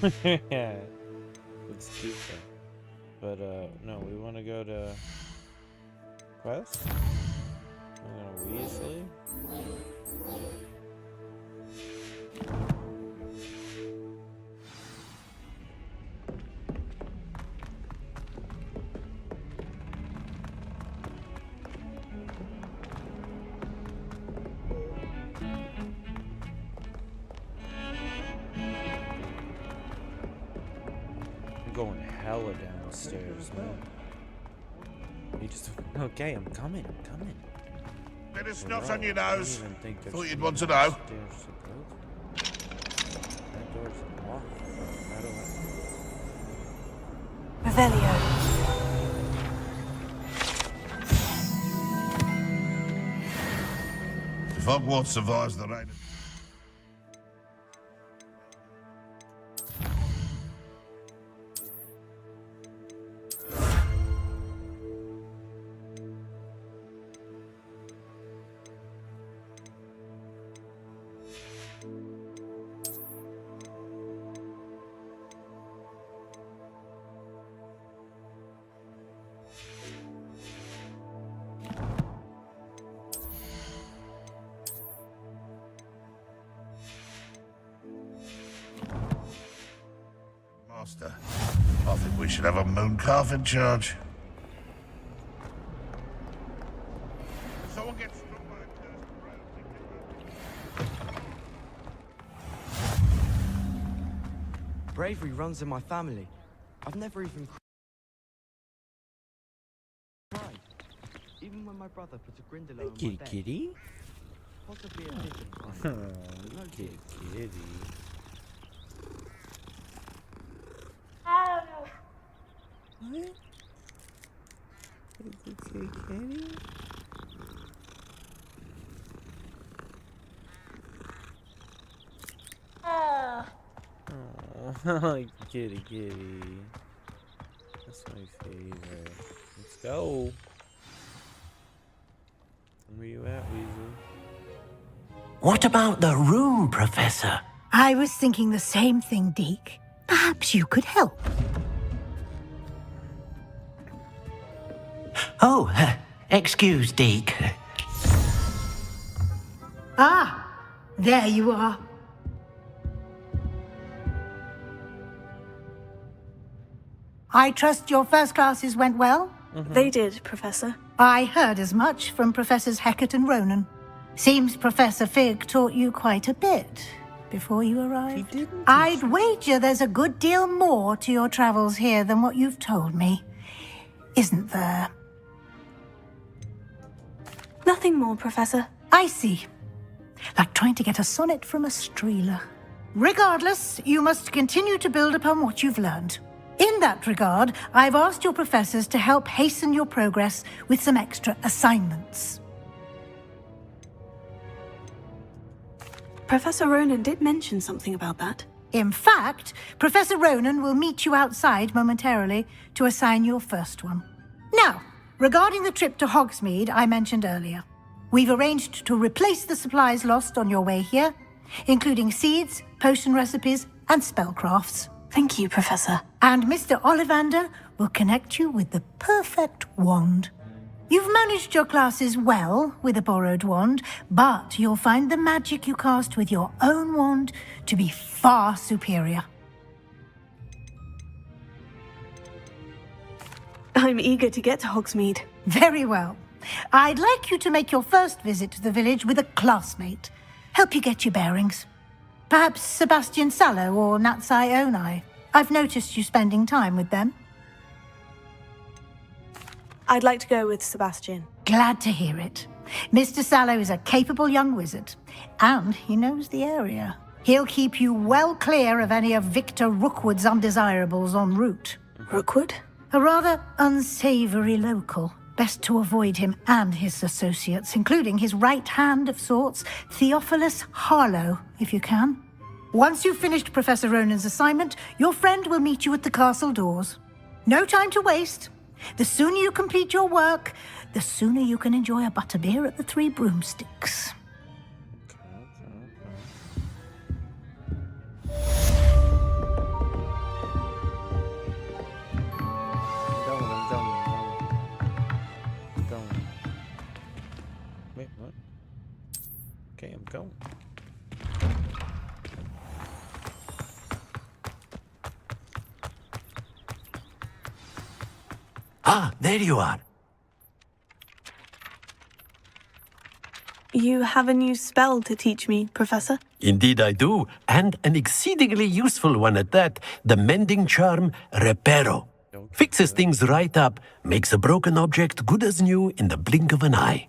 Let's do that. But no, we want to go to Quest. We're gonna Weasley. Going hella downstairs, man. You just okay? I'm coming. Bit of snot on your nose. Thought you'd want to know. That door's locked. How do Revelio. If Hogwarts survives the rain. Master, I think we should have a moon calf in charge. If someone gets struck by a cursed road, Bravery runs in my family. I've never even cried. Even when my brother put a Grindylow on my bed. Kitty. Possibly a pigeon. No Kitty. What? Is it kitty? Oh, kitty. That's my favorite. Let's go. Where you at, Weasley? What about the room, Professor? I was thinking the same thing, Deke. Perhaps you could help. Oh, excuse, Deke. Ah, there you are. I trust your first classes went well? They did, Professor. I heard as much from Professors Hecat and Ronan. Seems Professor Fig taught you quite a bit before you arrived. He didn't. I'd wager there's a good deal more to your travels here than what you've told me. Isn't there? Nothing more, Professor. I see. Like trying to get a sonnet from a streeler. Regardless, you must continue to build upon what you've learned. In that regard, I've asked your professors to help hasten your progress with some extra assignments. Professor Ronan did mention something about that. In fact, Professor Ronan will meet you outside momentarily to assign your first one. Now, regarding the trip to Hogsmeade I mentioned earlier, we've arranged to replace the supplies lost on your way here, including seeds, potion recipes, and spellcrafts. Thank you, Professor. And Mr. Ollivander will connect you with the perfect wand. You've managed your classes well with a borrowed wand, but you'll find the magic you cast with your own wand to be far superior. I'm eager to get to Hogsmeade. Very well. I'd like you to make your first visit to the village with a classmate. Help you get your bearings. Perhaps Sebastian Sallow or Natsai Onai. I've noticed you spending time with them. I'd like to go with Sebastian. Glad to hear it. Mr. Sallow is a capable young wizard, and he knows the area. He'll keep you well clear of any of Victor Rookwood's undesirables en route. Rookwood? A rather unsavory local. Best to avoid him and his associates, including his right hand of sorts, Theophilus Harlow, if you can. Once you've finished Professor Ronan's assignment, your friend will meet you at the castle doors. No time to waste. The sooner you complete your work, the sooner you can enjoy a butterbeer at the Three Broomsticks. Ah, there you are. You have a new spell to teach me, Professor? Indeed I do, and an exceedingly useful one at that. The mending charm, Reparo. Fixes things right up, makes a broken object good as new in the blink of an eye.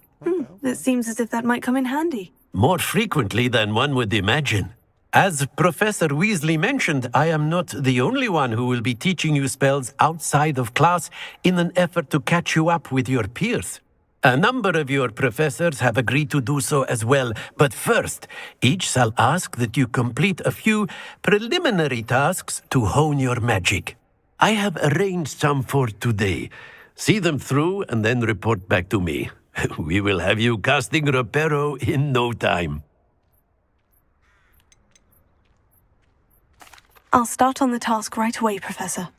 It seems as if that might come in handy. More frequently than one would imagine. As Professor Weasley mentioned, I am not the only one who will be teaching you spells outside of class in an effort to catch you up with your peers. A number of your professors have agreed to do so as well, but first, each shall ask that you complete a few preliminary tasks to hone your magic. I have arranged some for today. See them through and then report back to me. We will have you casting Reparo in no time. I'll start on the task right away, Professor.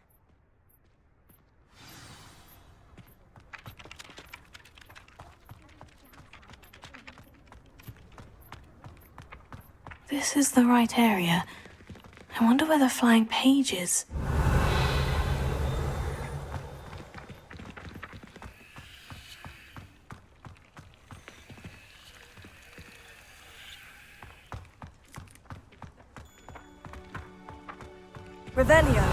This is the right area. I wonder where the flying page is. Revelio.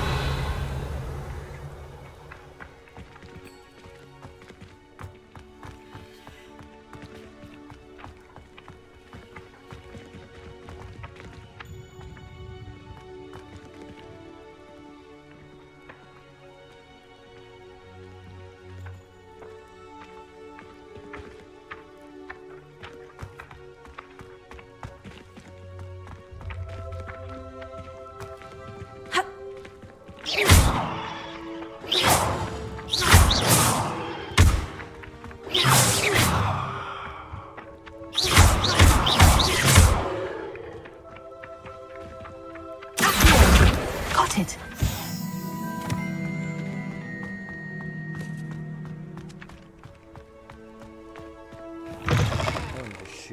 Got it.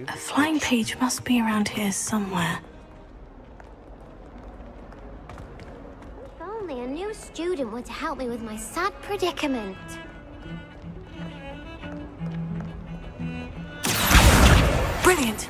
A flying page must be around here somewhere. If only a new student were to help me with my sad predicament. Brilliant!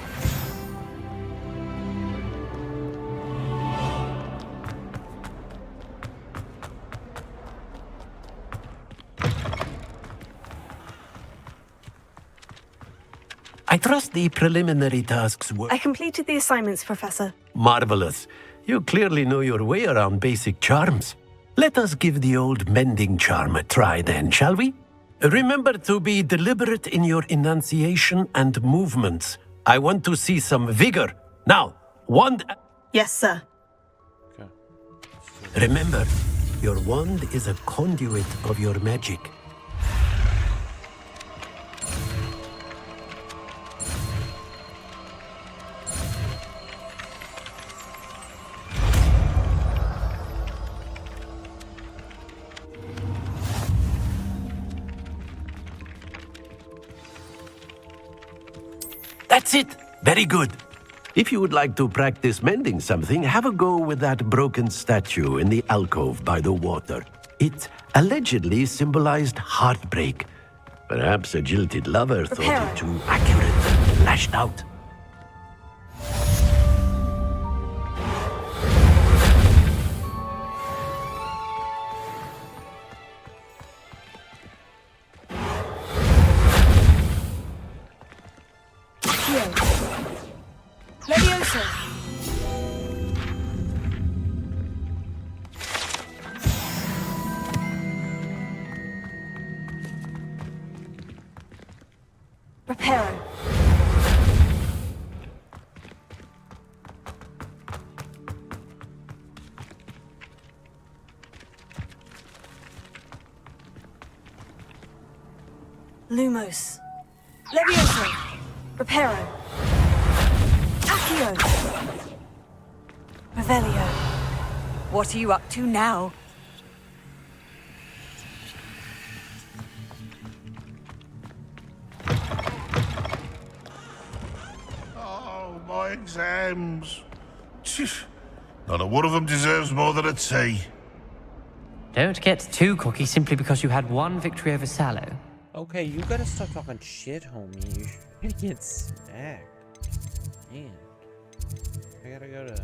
I trust the preliminary tasks were I completed the assignments, Professor. marvelous. You clearly know your way around basic charms. Let us give the old mending charm a try then, shall we? Remember to be deliberate in your enunciation and movements. I want to see some vigor. Now, wand... Yes, sir. Remember, your wand is a conduit of your magic. That's it! Very good. If you would like to practice mending something, have a go with that broken statue in the alcove by the water. It allegedly symbolized heartbreak. Perhaps a jilted lover thought it too accurate and lashed out. Leviosa. Reparo. Lumos. Leviosa. Reparo. Accio. Revelio. What are you up to now? Oh, my exams. Not a one of them deserves more than a T. Don't get too cocky simply because you had one victory over Sallow. Okay, you gotta stop talking shit, homie. You're gonna get smacked. Man. I gotta go to...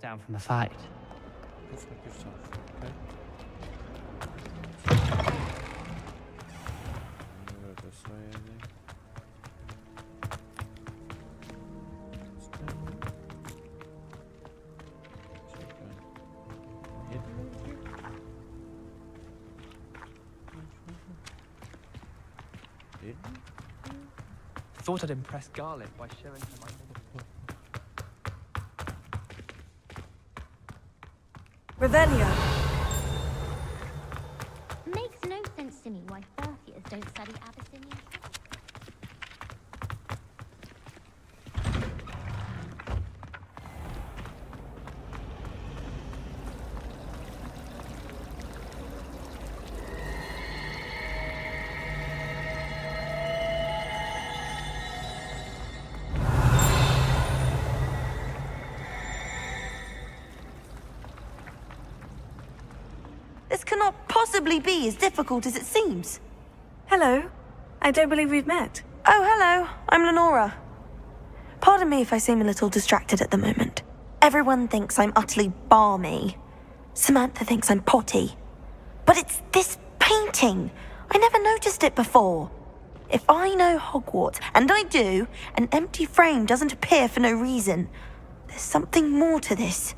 Down from the fight. Go fuck yourself, okay? Go this way, I think. Thought I'd impress Garlic by showing her my... Revelio. Makes no sense to me why first years don't study Abyssinian. This cannot possibly be as difficult as it seems. Hello. I don't believe we've met. Oh, hello. I'm Lenora. Pardon me if I seem a little distracted at the moment. Everyone thinks I'm utterly balmy. Samantha thinks I'm potty. But it's this painting. I never noticed it before. If I know Hogwarts, and I do, an empty frame doesn't appear for no reason. There's something more to this.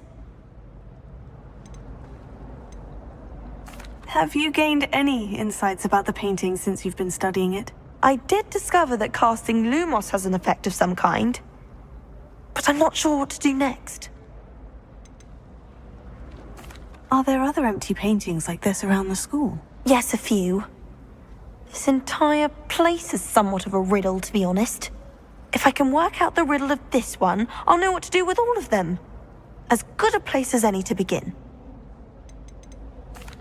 Have you gained any insights about the painting since you've been studying it? I did discover that casting Lumos has an effect of some kind. But I'm not sure what to do next. Are there other empty paintings like this around the school? Yes, a few. This entire place is somewhat of a riddle, to be honest. If I can work out the riddle of this one, I'll know what to do with all of them. As good a place as any to begin.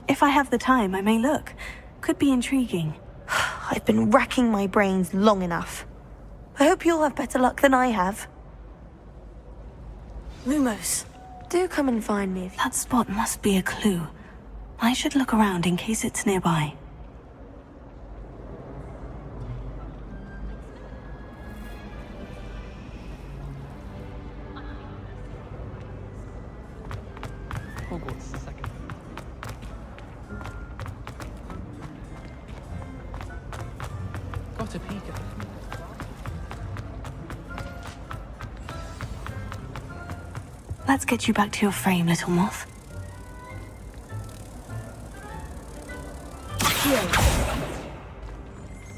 If I have the time, I may look. Could be intriguing. I've been racking my brains long enough. I hope you'll have better luck than I have. Lumos. Do come and find me if That spot must be a clue. I should look around in case it's nearby. Hogwarts, second. Got a peek at it. Let's get you back to your frame, little moth.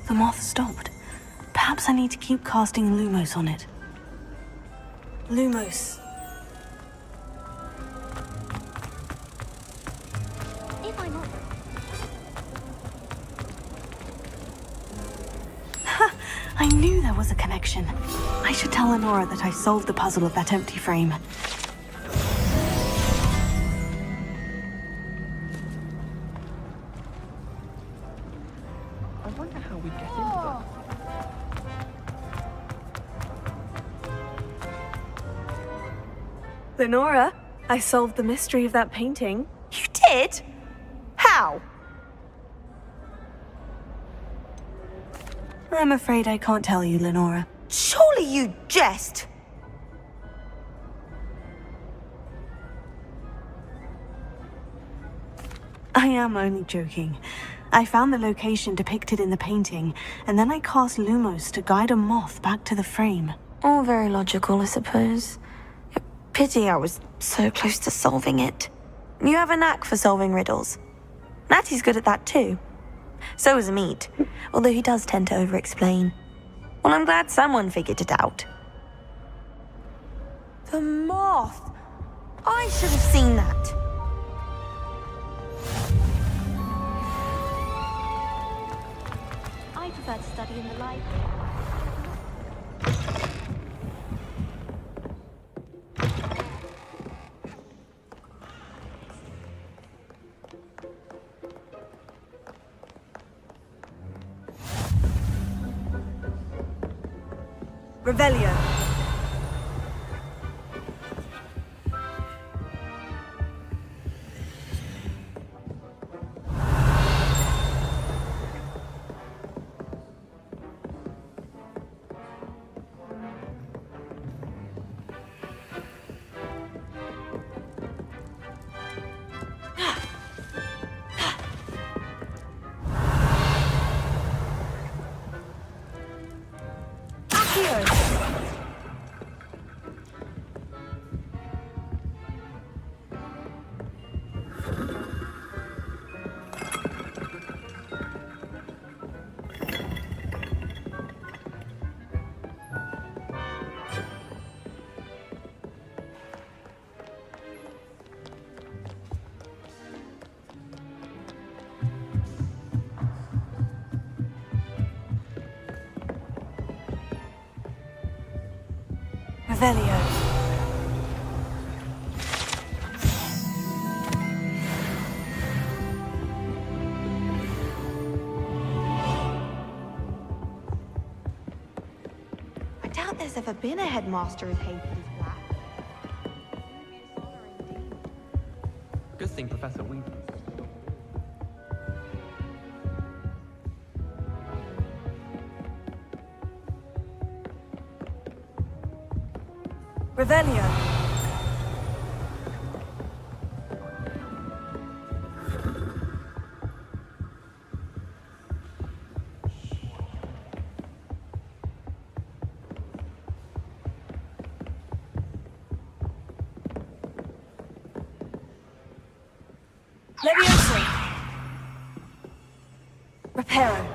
The moth stopped. Perhaps I need to keep casting Lumos on it. Lumos. If I'm not... Ha! I knew there was a connection. I should tell Lenora that I solved the puzzle of that empty frame. I wonder how we get into that. Lenora, I solved the mystery of that painting. You did? How? I'm afraid I can't tell you, Lenora. Surely you jest. I am only joking. I found the location depicted in the painting, and then I cast Lumos to guide a moth back to the frame. All very logical, I suppose. Pity I was so close to solving it. You have a knack for solving riddles. Natty's good at that too. So is Amit, although he does tend to over-explain. Well, I'm glad someone figured it out. The moth! I should have seen that. I prefer to study in the library. Revelio. Revelio. I doubt there's ever been a headmaster as hated as Black. Good thing Professor Weaver. Revelio. Levioso. Reparo.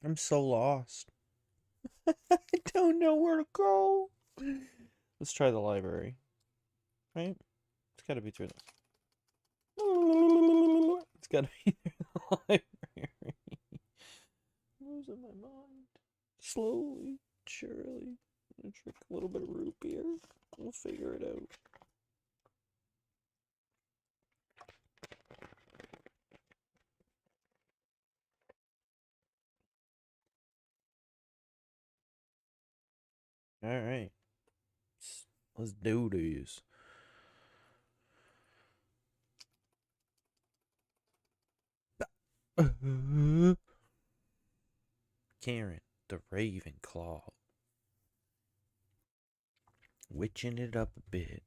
I'm so lost. I don't know where to go. Let's try the library. Right? It's gotta be through this. It's gotta be through the library. Losing my mind. Slowly, surely. I'm gonna drink a little bit of root beer. We'll figure it out. Alright. Let's do this. Karen, the Ravenclaw. Witching it up a bit.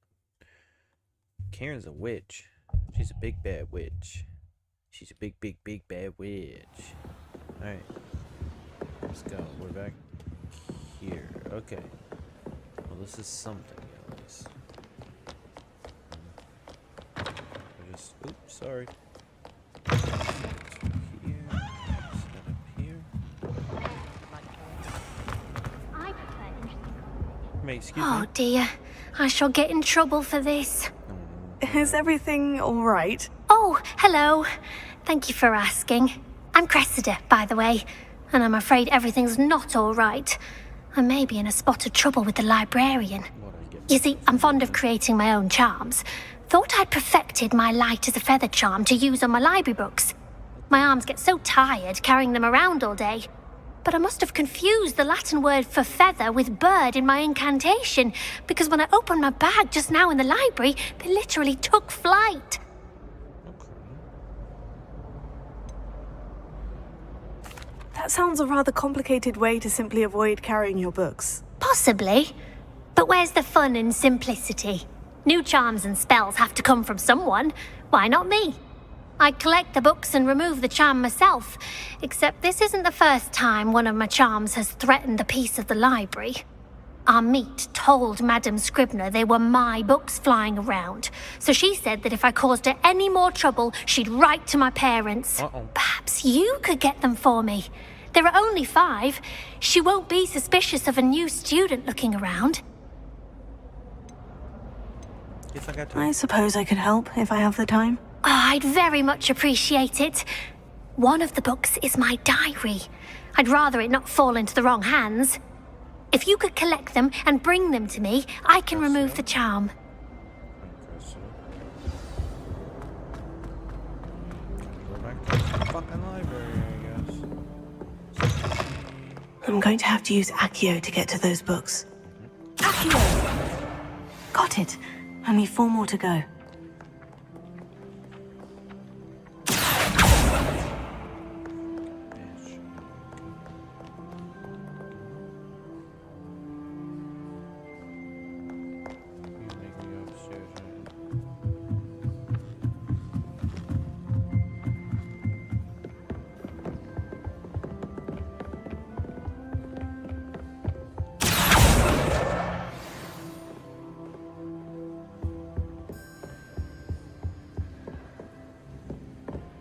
Karen's a witch. She's a big bad witch. She's a big bad witch. Alright. Let's go. We're back here. Okay. Well, this is something at least. I just, oops, sorry. Here. Set up here. Mate, excuse me. Oh dear, I shall get in trouble for this. Is everything all right? Oh, hello. Thank you for asking. I'm Cressida, by the way, and I'm afraid everything's not all right. I may be in a spot of trouble with the librarian. You see, I'm fond of creating my own charms. Thought I'd perfected my light as a feather charm to use on my library books. My arms get so tired carrying them around all day. But I must have confused the Latin word for feather with bird in my incantation, because when I opened my bag just now in the library, they literally took flight. That sounds a rather complicated way to simply avoid carrying your books. Possibly. But where's the fun in simplicity? New charms and spells have to come from someone. Why not me? I collect the books and remove the charm myself, except this isn't the first time one of my charms has threatened the peace of the library. Our meet told Madame Scribner they were my books flying around, so she said that if I caused her any more trouble, she'd write to my parents. Perhaps you could get them for me. There are only 5. She won't be suspicious of a new student looking around. I suppose I could help if I have the time. Oh, I'd very much appreciate it. One of the books is my diary. I'd rather it not fall into the wrong hands. If you could collect them and bring them to me, I can remove the charm. Go back to the fucking library, I guess. I'm going to have to use Accio to get to those books. Accio! Got it. Only 4 more to go.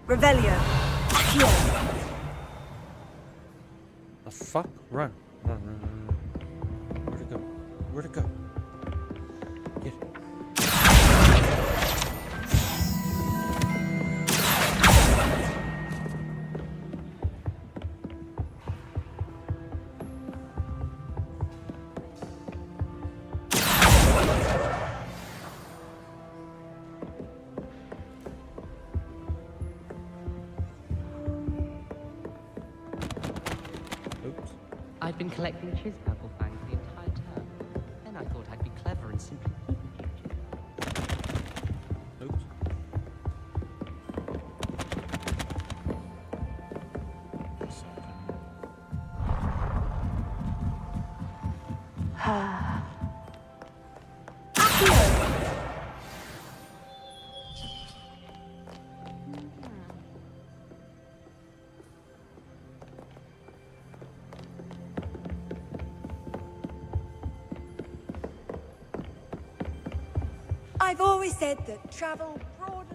Revelio. Accio. The fuck? Run. Run, run, run, run. Where'd it go? Where'd it go? Get it. I'd been collecting Chiz-Purple fangs the entire term. Then I thought I'd be clever and simply keep a few. Oops. I've always said that travel broadens.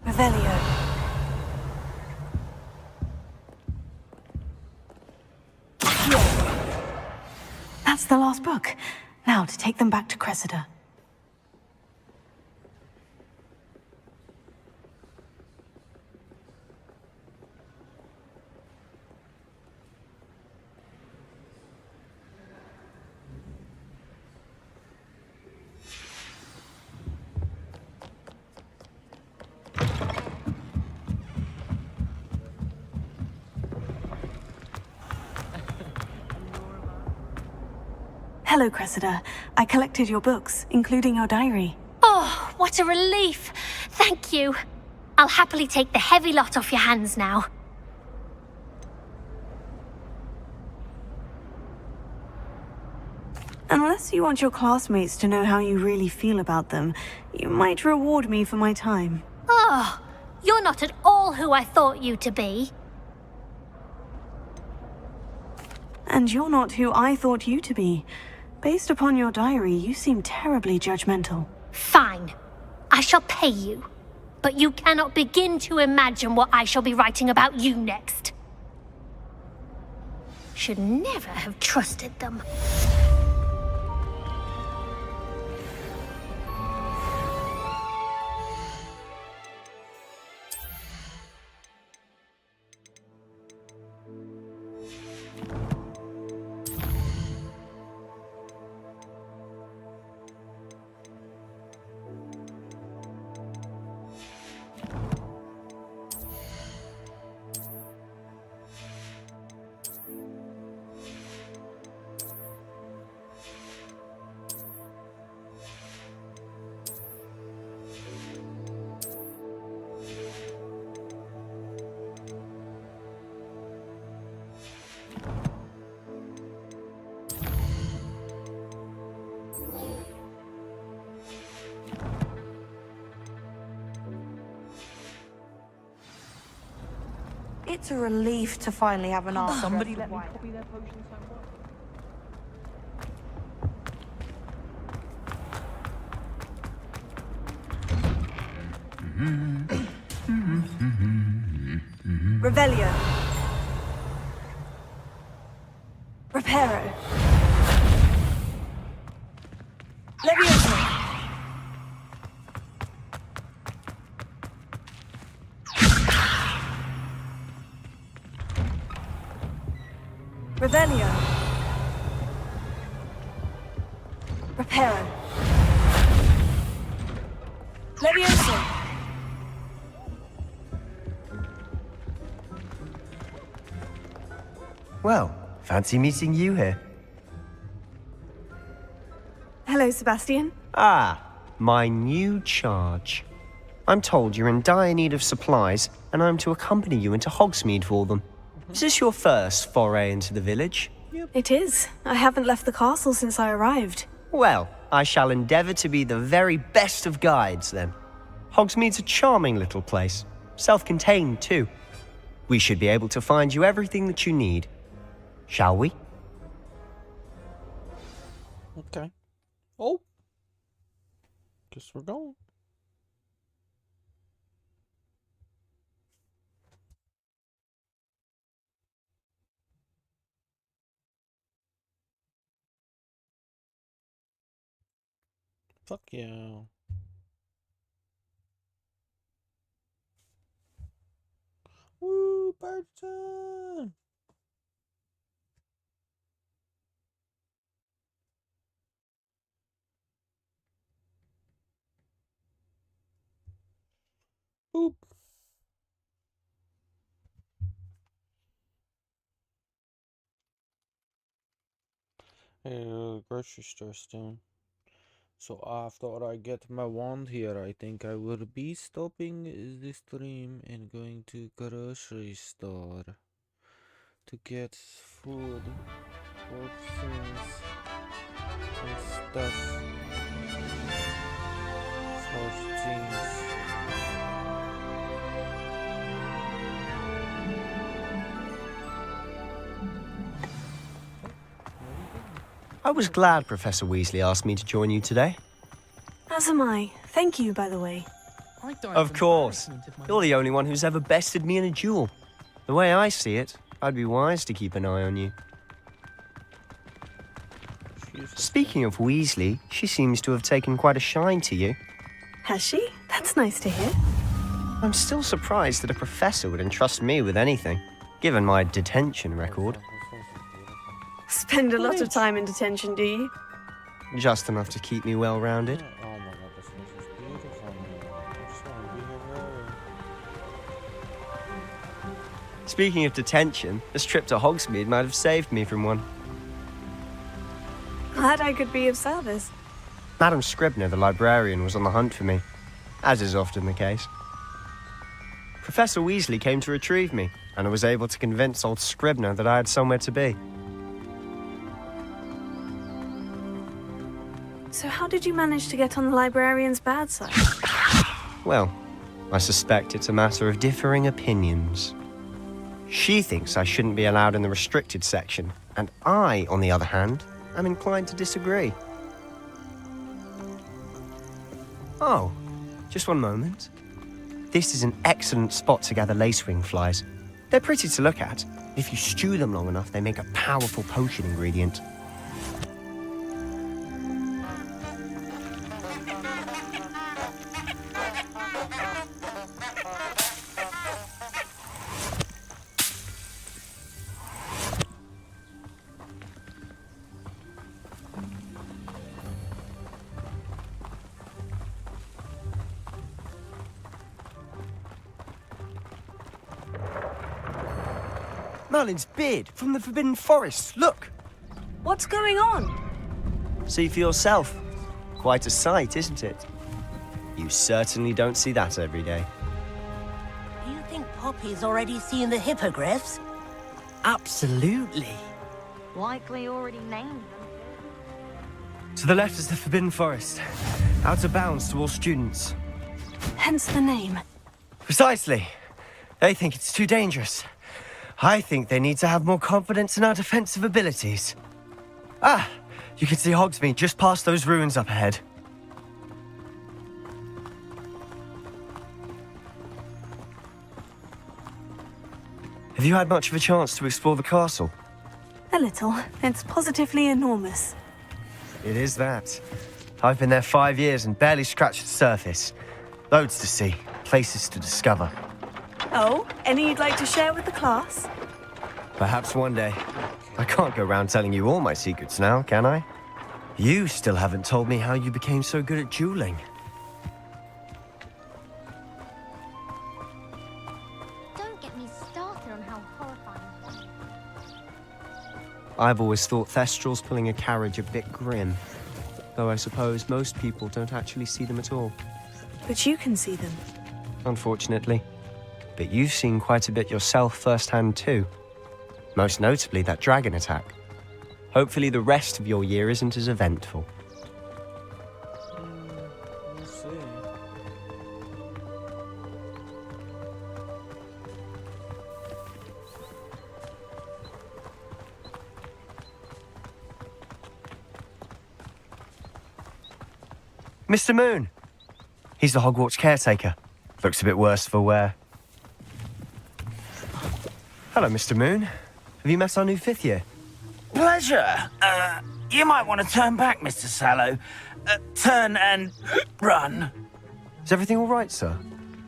Revelio. That's the last book. Now to take them back to Cressida. Hello, Cressida. I collected your books, including your diary. Oh, what a relief. Thank you. I'll happily take the heavy lot off your hands now. Unless you want your classmates to know how you really feel about them, you might reward me for my time. Oh, you're not at all who I thought you to be. And you're not who I thought you to be. Based upon your diary, you seem terribly judgmental. Fine. I shall pay you. But you cannot begin to imagine what I shall be writing about you next. Should never have trusted them. It's a relief to finally have an answer. Somebody let me copy their potions somewhere. Revelio. Reparo. Levioso. Revelio. Reparo. Levioso. Well, fancy meeting you here. Hello, Sebastian. Ah, my new charge. I'm told you're in dire need of supplies, and I'm to accompany you into Hogsmeade for them. Is this your first foray into the village? It is. I haven't left the castle since I arrived. Well, I shall endeavour to be the very best of guides, then. Hogsmeade's a charming little place. Self-contained, too. We should be able to find you everything that you need. Shall we? Okay. Oh. Guess we're going. Fuck yeah. Woo, Burton! Boop. Grocery store still. So after I get my wand here, I think I will be stopping the stream and going to grocery store to get food or things and stuff for things. I was glad Professor Weasley asked me to join you today. As am I. Thank you, by the way. Of course. You're the only one who's ever bested me in a duel. The way I see it, I'd be wise to keep an eye on you. Speaking of Weasley, she seems to have taken quite a shine to you. Has she? That's nice to hear. I'm still surprised that a professor would entrust me with anything, given my detention record. Spend a lot of time in detention, do you? Just enough to keep me well-rounded. Oh my god, this place is beautiful. I just want to be here forever. Speaking of detention, this trip to Hogsmeade might have saved me from one. Glad I could be of service. Madam Scribner, the librarian, was on the hunt for me, as is often the case. Professor Weasley came to retrieve me, and I was able to convince old Scribner that I had somewhere to be. So how did you manage to get on the librarian's bad side? Well, I suspect it's a matter of differing opinions. She thinks I shouldn't be allowed in the restricted section, and I, on the other hand, am inclined to disagree. Oh, just one moment. This is an excellent spot to gather lacewing flies. They're pretty to look at. If you stew them long enough, they make a powerful potion ingredient. Merlin's beard from the Forbidden Forest. Look! What's going on? See for yourself. Quite a sight, isn't it? You certainly don't see that every day. Do you think Poppy's already seen the hippogriffs? Absolutely. Likely already named them. To the left is the Forbidden Forest. Out of bounds to all students. Hence the name. Precisely. They think it's too dangerous. I think they need to have more confidence in our defensive abilities. Ah, you can see Hogsmeade just past those ruins up ahead. Have you had much of a chance to explore the castle? A little. It's positively enormous. It is that. I've been there 5 years and barely scratched the surface. Loads to see, places to discover. Oh, any you'd like to share with the class? Perhaps one day. I can't go around telling you all my secrets now, can I? You still haven't told me how you became so good at dueling. Don't get me started on how horrifying. I've always thought Thestrals pulling a carriage a bit grim. Though I suppose most people don't actually see them at all. But you can see them. Unfortunately. But you've seen quite a bit yourself firsthand too. Most notably that dragon attack. Hopefully the rest of your year isn't as eventful. We'll see. Mr. Moon! He's the Hogwarts caretaker. Looks a bit worse for wear. Hello, Mr. Moon. Have you met our new 5th year? Pleasure. You might want to turn back, Mr. Sallow. Turn and run. Is everything all right, sir?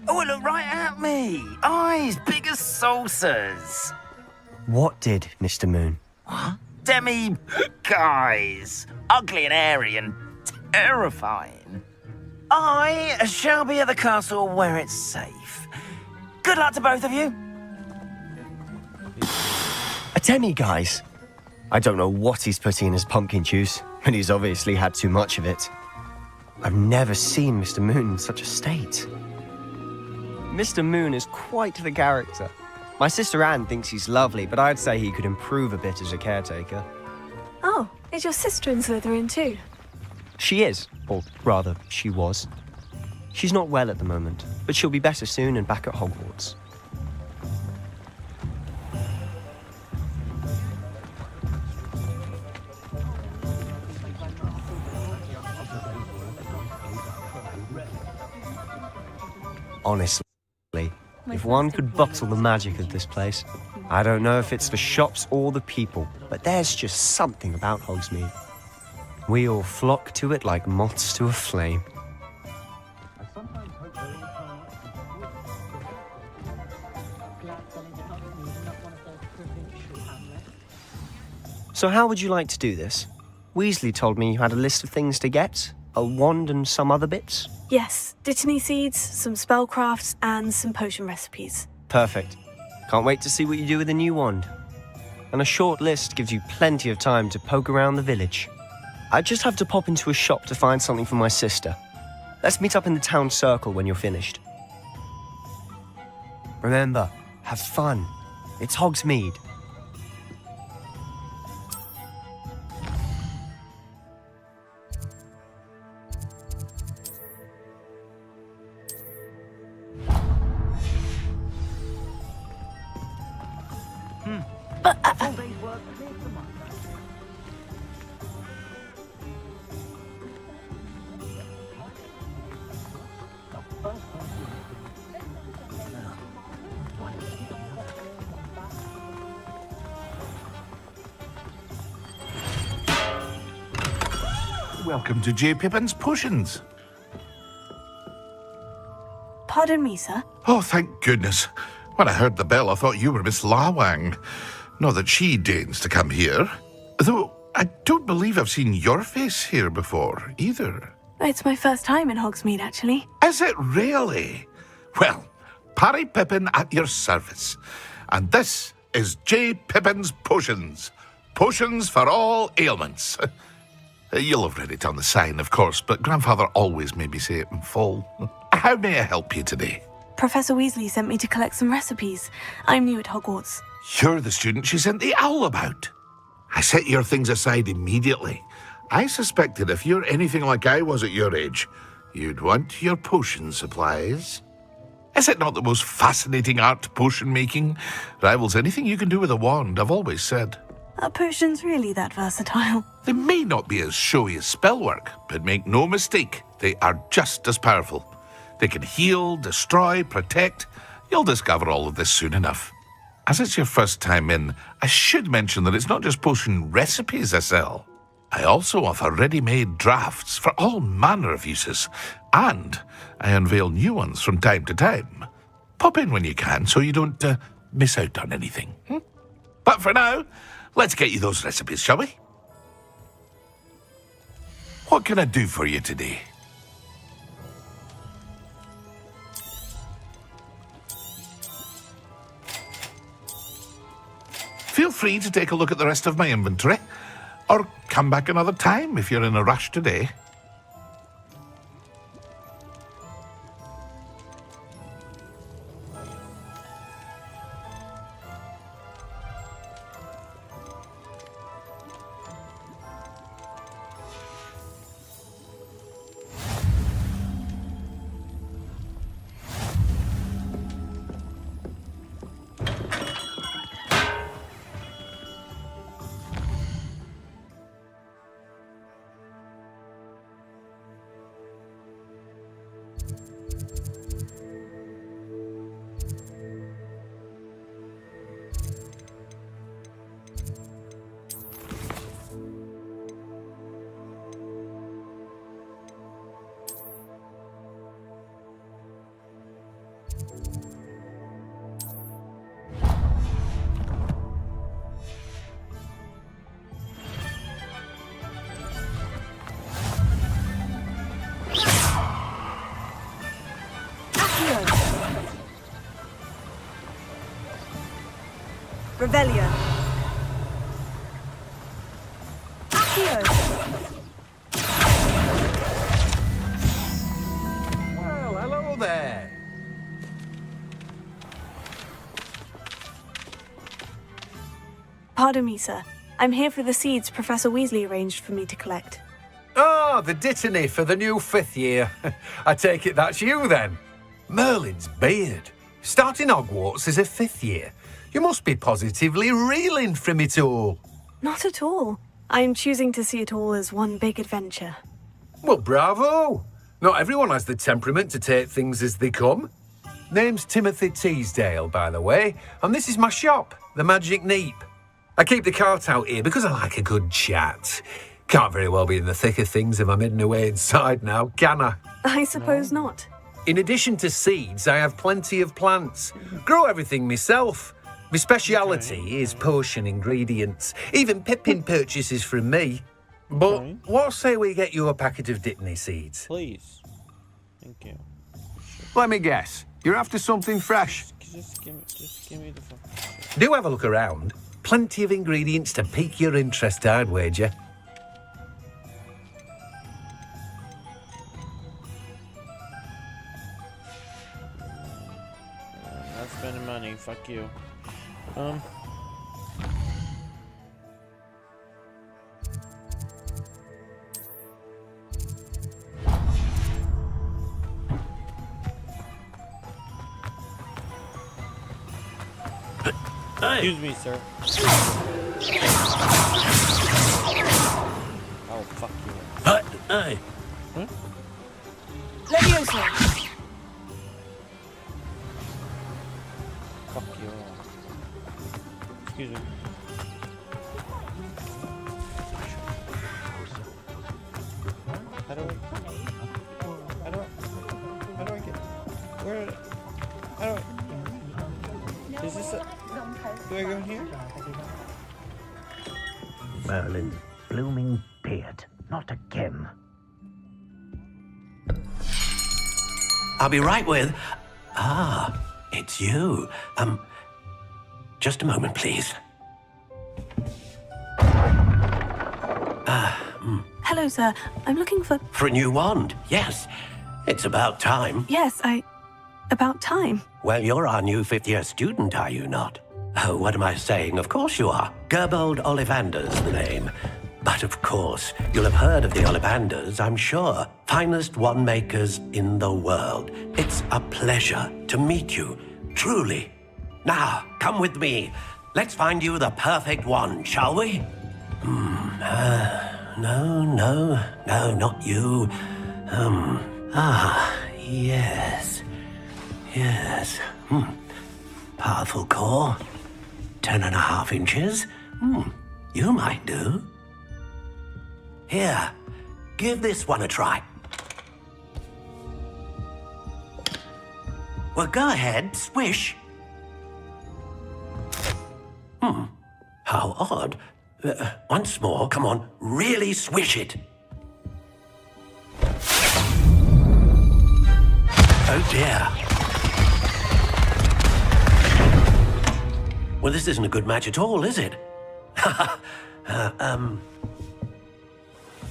Oh, look right at me. Eyes big as saucers. What did, Mr. Moon? What? Demi guys. Ugly and airy and terrifying. I shall be at the castle where it's safe. Good luck to both of you. A demi-guise? I don't know what he's putting in his pumpkin juice, but he's obviously had too much of it. I've never seen Mr. Moon in such a state. Mr. Moon is quite the character. My sister Anne thinks he's lovely, but I'd say he could improve a bit as a caretaker. Oh, is your sister in Slytherin too? She is, or rather, she was. She's not well at the moment, but she'll be better soon and back at Hogwarts. Honestly, if one could bottle the magic of this place, I don't know if it's the shops or the people, but there's just something about Hogsmeade. We all flock to it like moths to a flame. So how would you like to do this? Weasley told me you had a list of things to get, a wand and some other bits. Yes, Dittany seeds, some spellcrafts, and some potion recipes. Perfect. Can't wait to see what you do with the new wand. And a short list gives you plenty of time to poke around the village. I just have to pop into a shop to find something for my sister. Let's meet up in the town circle when you're finished. Remember, have fun. It's Hogsmeade. Welcome to J. Pippin's Potions. Pardon me, sir. Oh, thank goodness. When I heard the bell, I thought you were Miss Lawang. Not that she deigns to come here. Though I don't believe I've seen your face here before, either. It's my first time in Hogsmeade, actually. Is it really? Well, Parry Pippin at your service. And this is J. Pippin's Potions. Potions for all ailments. You'll have read it on the sign, of course, but Grandfather always made me say it in full. How may I help you today? Professor Weasley sent me to collect some recipes. I'm new at Hogwarts. You're the student she sent the owl about. I set your things aside immediately. I suspected if you're anything like I was at your age, you'd want your potion supplies. Is it not the most fascinating art, potion making? Rivals anything you can do with a wand, I've always said. Are potions really that versatile? They may not be as showy as spellwork, but make no mistake, they are just as powerful. They can heal, destroy, protect. You'll discover all of this soon enough. As it's your first time in, I should mention that it's not just potion recipes I sell. I also offer ready-made drafts for all manner of uses, and I unveil new ones from time to time. Pop in when you can so you don't miss out on anything. But for now, let's get you those recipes, shall we? What can I do for you today? Feel free to take a look at the rest of my inventory, or come back another time if you're in a rush today. Revelio. Accio. Well, hello there. Pardon me, sir. I'm here for the seeds Professor Weasley arranged for me to collect. Oh, the dittany for the new 5th year. I take it that's you, then. Merlin's beard. Starting Hogwarts as a 5th year. You must be positively reeling from it all. Not at all. I'm choosing to see it all as one big adventure. Well, bravo. Not everyone has the temperament to take things as they come. Name's Timothy Teasdale, by the way, and this is my shop, the Magic Neep. I keep the cart out here because I like a good chat. Can't very well be in the thick of things if I'm hidden away inside now, can I? I suppose not. In addition to seeds, I have plenty of plants. Grow everything myself. My speciality is potion ingredients. Even Pippin purchases from me. But what say we get you a packet of Dittany seeds? Please. Thank you. Let me guess. You're after something fresh. Just give me the fucking... Do have a look around. Plenty of ingredients to pique your interest, I'd wager. spending money. Fuck you. Excuse me, sir. Oh, fuck you. Hey. Huh? Leviosa! Fuck you. Excuse me. How do I get? Where? How do I? Is this a? Do I go in here? Merlin's blooming beard. Not again. I'll be right with... Ah, it's you. Just a moment, please. Hello, sir. I'm looking for... For a new wand, yes. It's about time. Yes, about time. Well, you're our new fifth-year student, are you not? Oh, what am I saying? Of course you are. Gerbold Ollivander's the name. But of course, you'll have heard of the Ollivanders, I'm sure. Finest wand makers in the world. It's a pleasure to meet you, truly. Now, come with me. Let's find you the perfect wand, shall we? No, not you. Yes. Powerful core. 10.5 inches. You might do. Here, give this one a try. Well, go ahead, swish. How odd. Once more, come on, really swish it. Oh dear. Well, this isn't a good match at all, is it?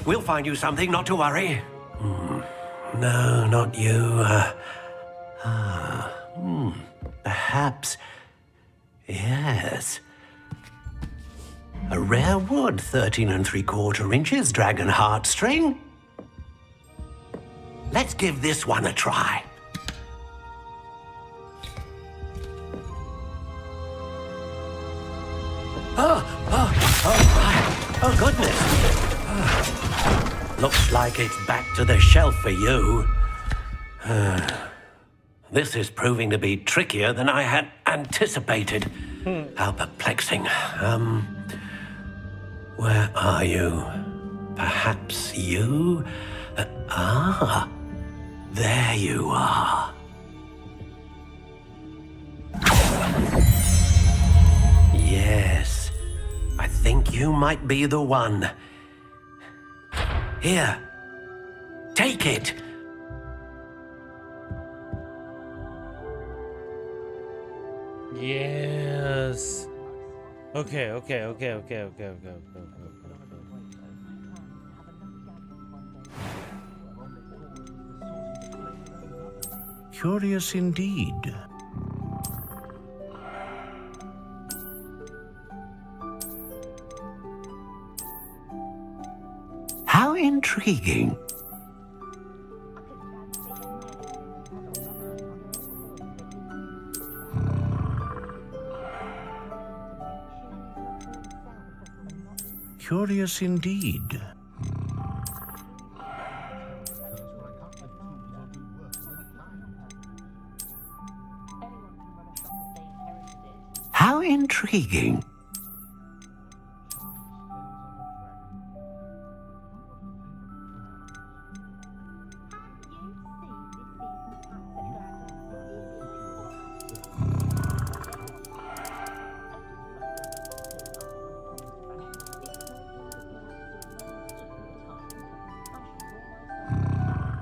We'll find you something, not to worry. No, not you. Perhaps. Yes. A rare wood, 13 3/4 inches, dragon heartstring. Let's give this one a try. Oh, goodness. Looks like it's back to the shelf for you. This is proving to be trickier than I had anticipated. How perplexing. Where are you? Perhaps you? There you are. Yes, I think you might be the one. Here, take it. Yes. Okay. Curious indeed. How intriguing. Curious indeed. How intriguing.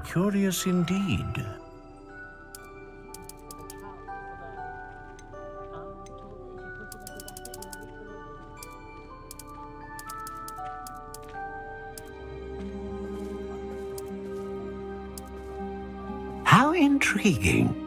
Curious indeed. How intriguing.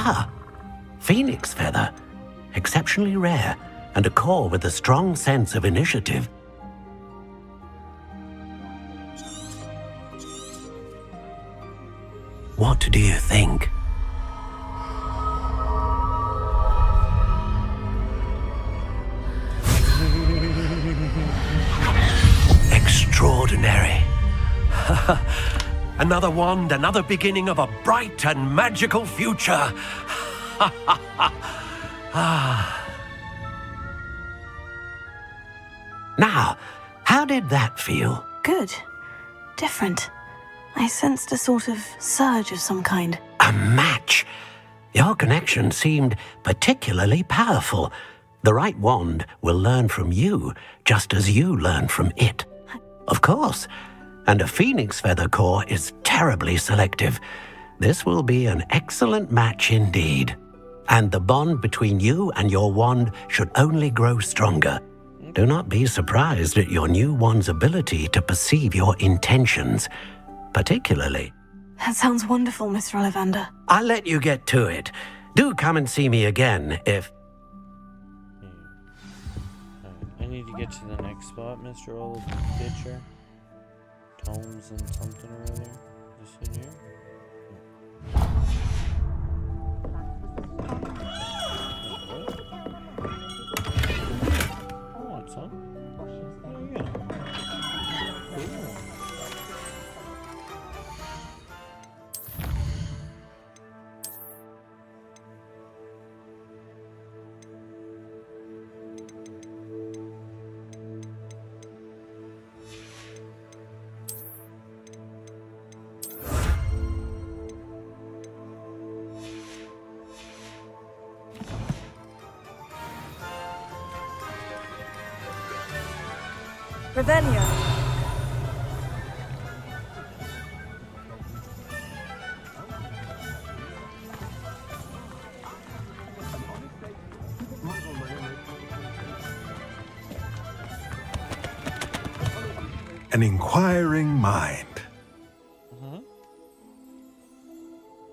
Ah, phoenix feather. Exceptionally rare, and a core with a strong sense of initiative. What do you think? Extraordinary. Another wand, another beginning of a bright and magical future. Now, how did that feel? Good. Different. I sensed a sort of surge of some kind. A match. Your connection seemed particularly powerful. The right wand will learn from you, just as you learn from it. Of course. And a phoenix feather core is terribly selective. This will be an excellent match indeed. And the bond between you and your wand should only grow stronger. Do not be surprised at your new wand's ability to perceive your intentions, particularly. That sounds wonderful, Mr. Ollivander. I'll let you get to it. Do come and see me again if... I need to get to the next spot, Mr. Ollivander. Tomes and something or other. This in here? I want some. Yeah. Cool. Revelio. An inquiring mind.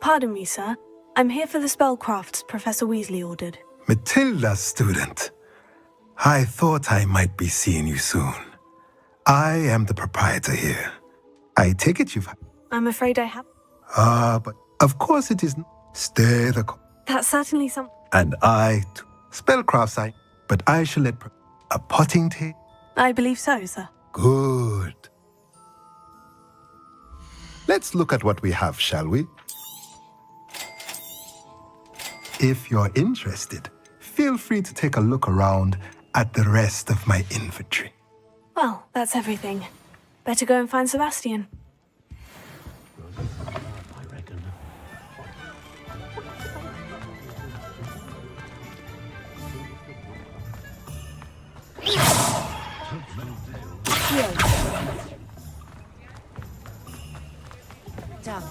Pardon me, sir. I'm here for the spellcrafts Professor Weasley ordered. Matilda, student. I thought I might be seeing you soon. I am the proprietor here. I take it you've... I'm afraid I have. but of course it isn't. Stay the... That's certainly some... And I, too. Spellcrafts I... But I shall let... A potting table? I believe so, sir. Good. Let's look at what we have, shall we? If you're interested, feel free to take a look around at the rest of my inventory. Well, that's everything. Better go and find Sebastian. Done.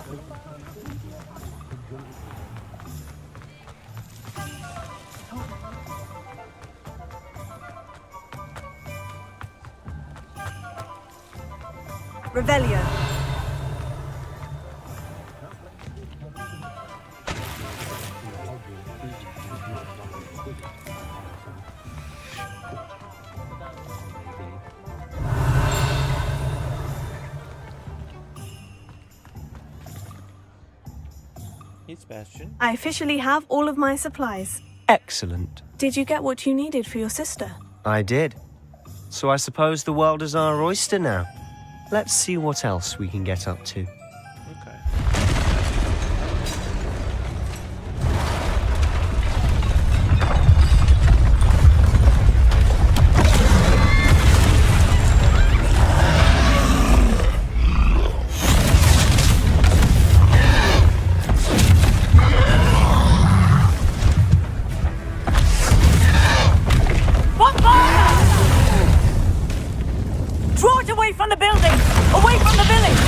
Revelio. Hey, Sebastian. I officially have all of my supplies. Excellent. Did you get what you needed for your sister? I did. So I suppose the world is our oyster now. Let's see what else we can get up to. Draw it away from the building! Away from the village!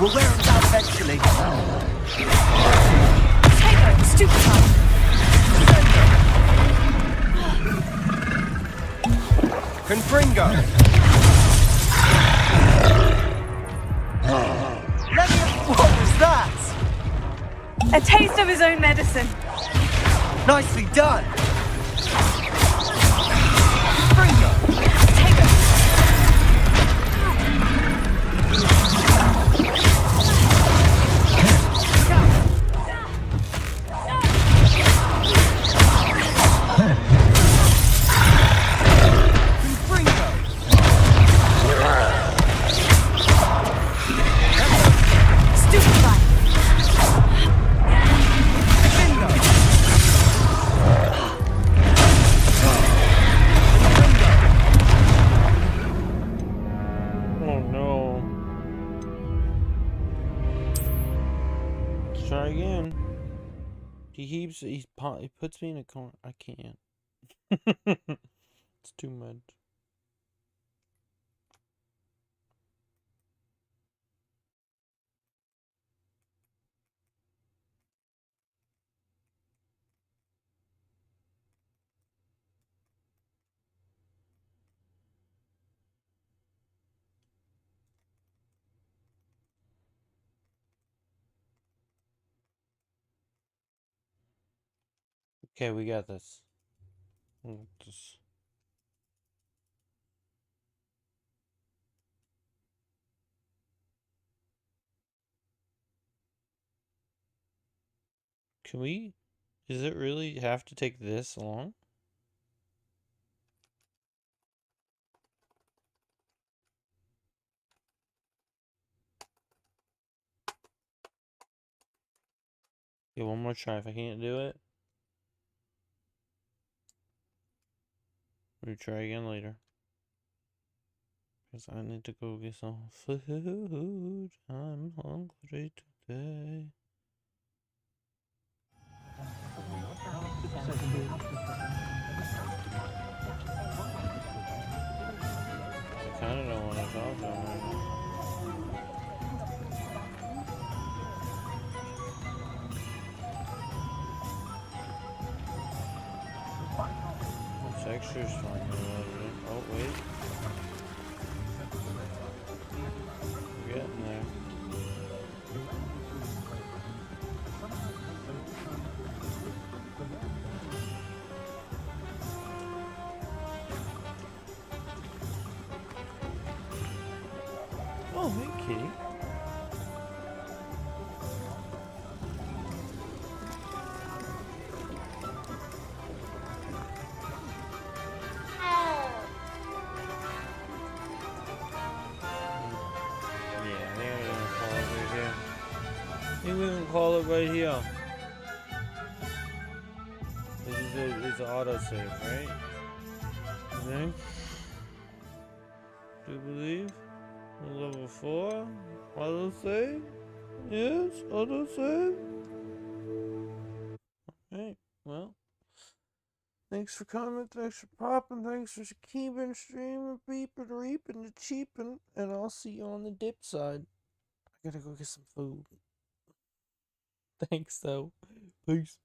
We'll wear them down eventually. Taylor, stupid time. Confringo. What was that? A taste of his own medicine. Nicely done. Confringo. Oh no. Let's try again. He puts me in a corner. I can't. It's too much. Okay, we got this. Can we? Does it really have to take this long? Okay, one more try. If I can't do it, we'll try again later. Because I need to go get some food. I'm hungry today. I kind of don't want to talk to him right now. This texture's fine. Oh, wait. We're getting there. Oh, hey, kitty. I think we're gonna call it right here. It's an autosave, right? Okay. Do you believe? Level 4? Autosave? Yes, autosave. Okay, well. Thanks for coming, thanks for popping, thanks for keeping, streaming, beeping, reaping, the cheaping, and I'll see you on the dip side. I gotta go get some food. Thanks, though. Peace.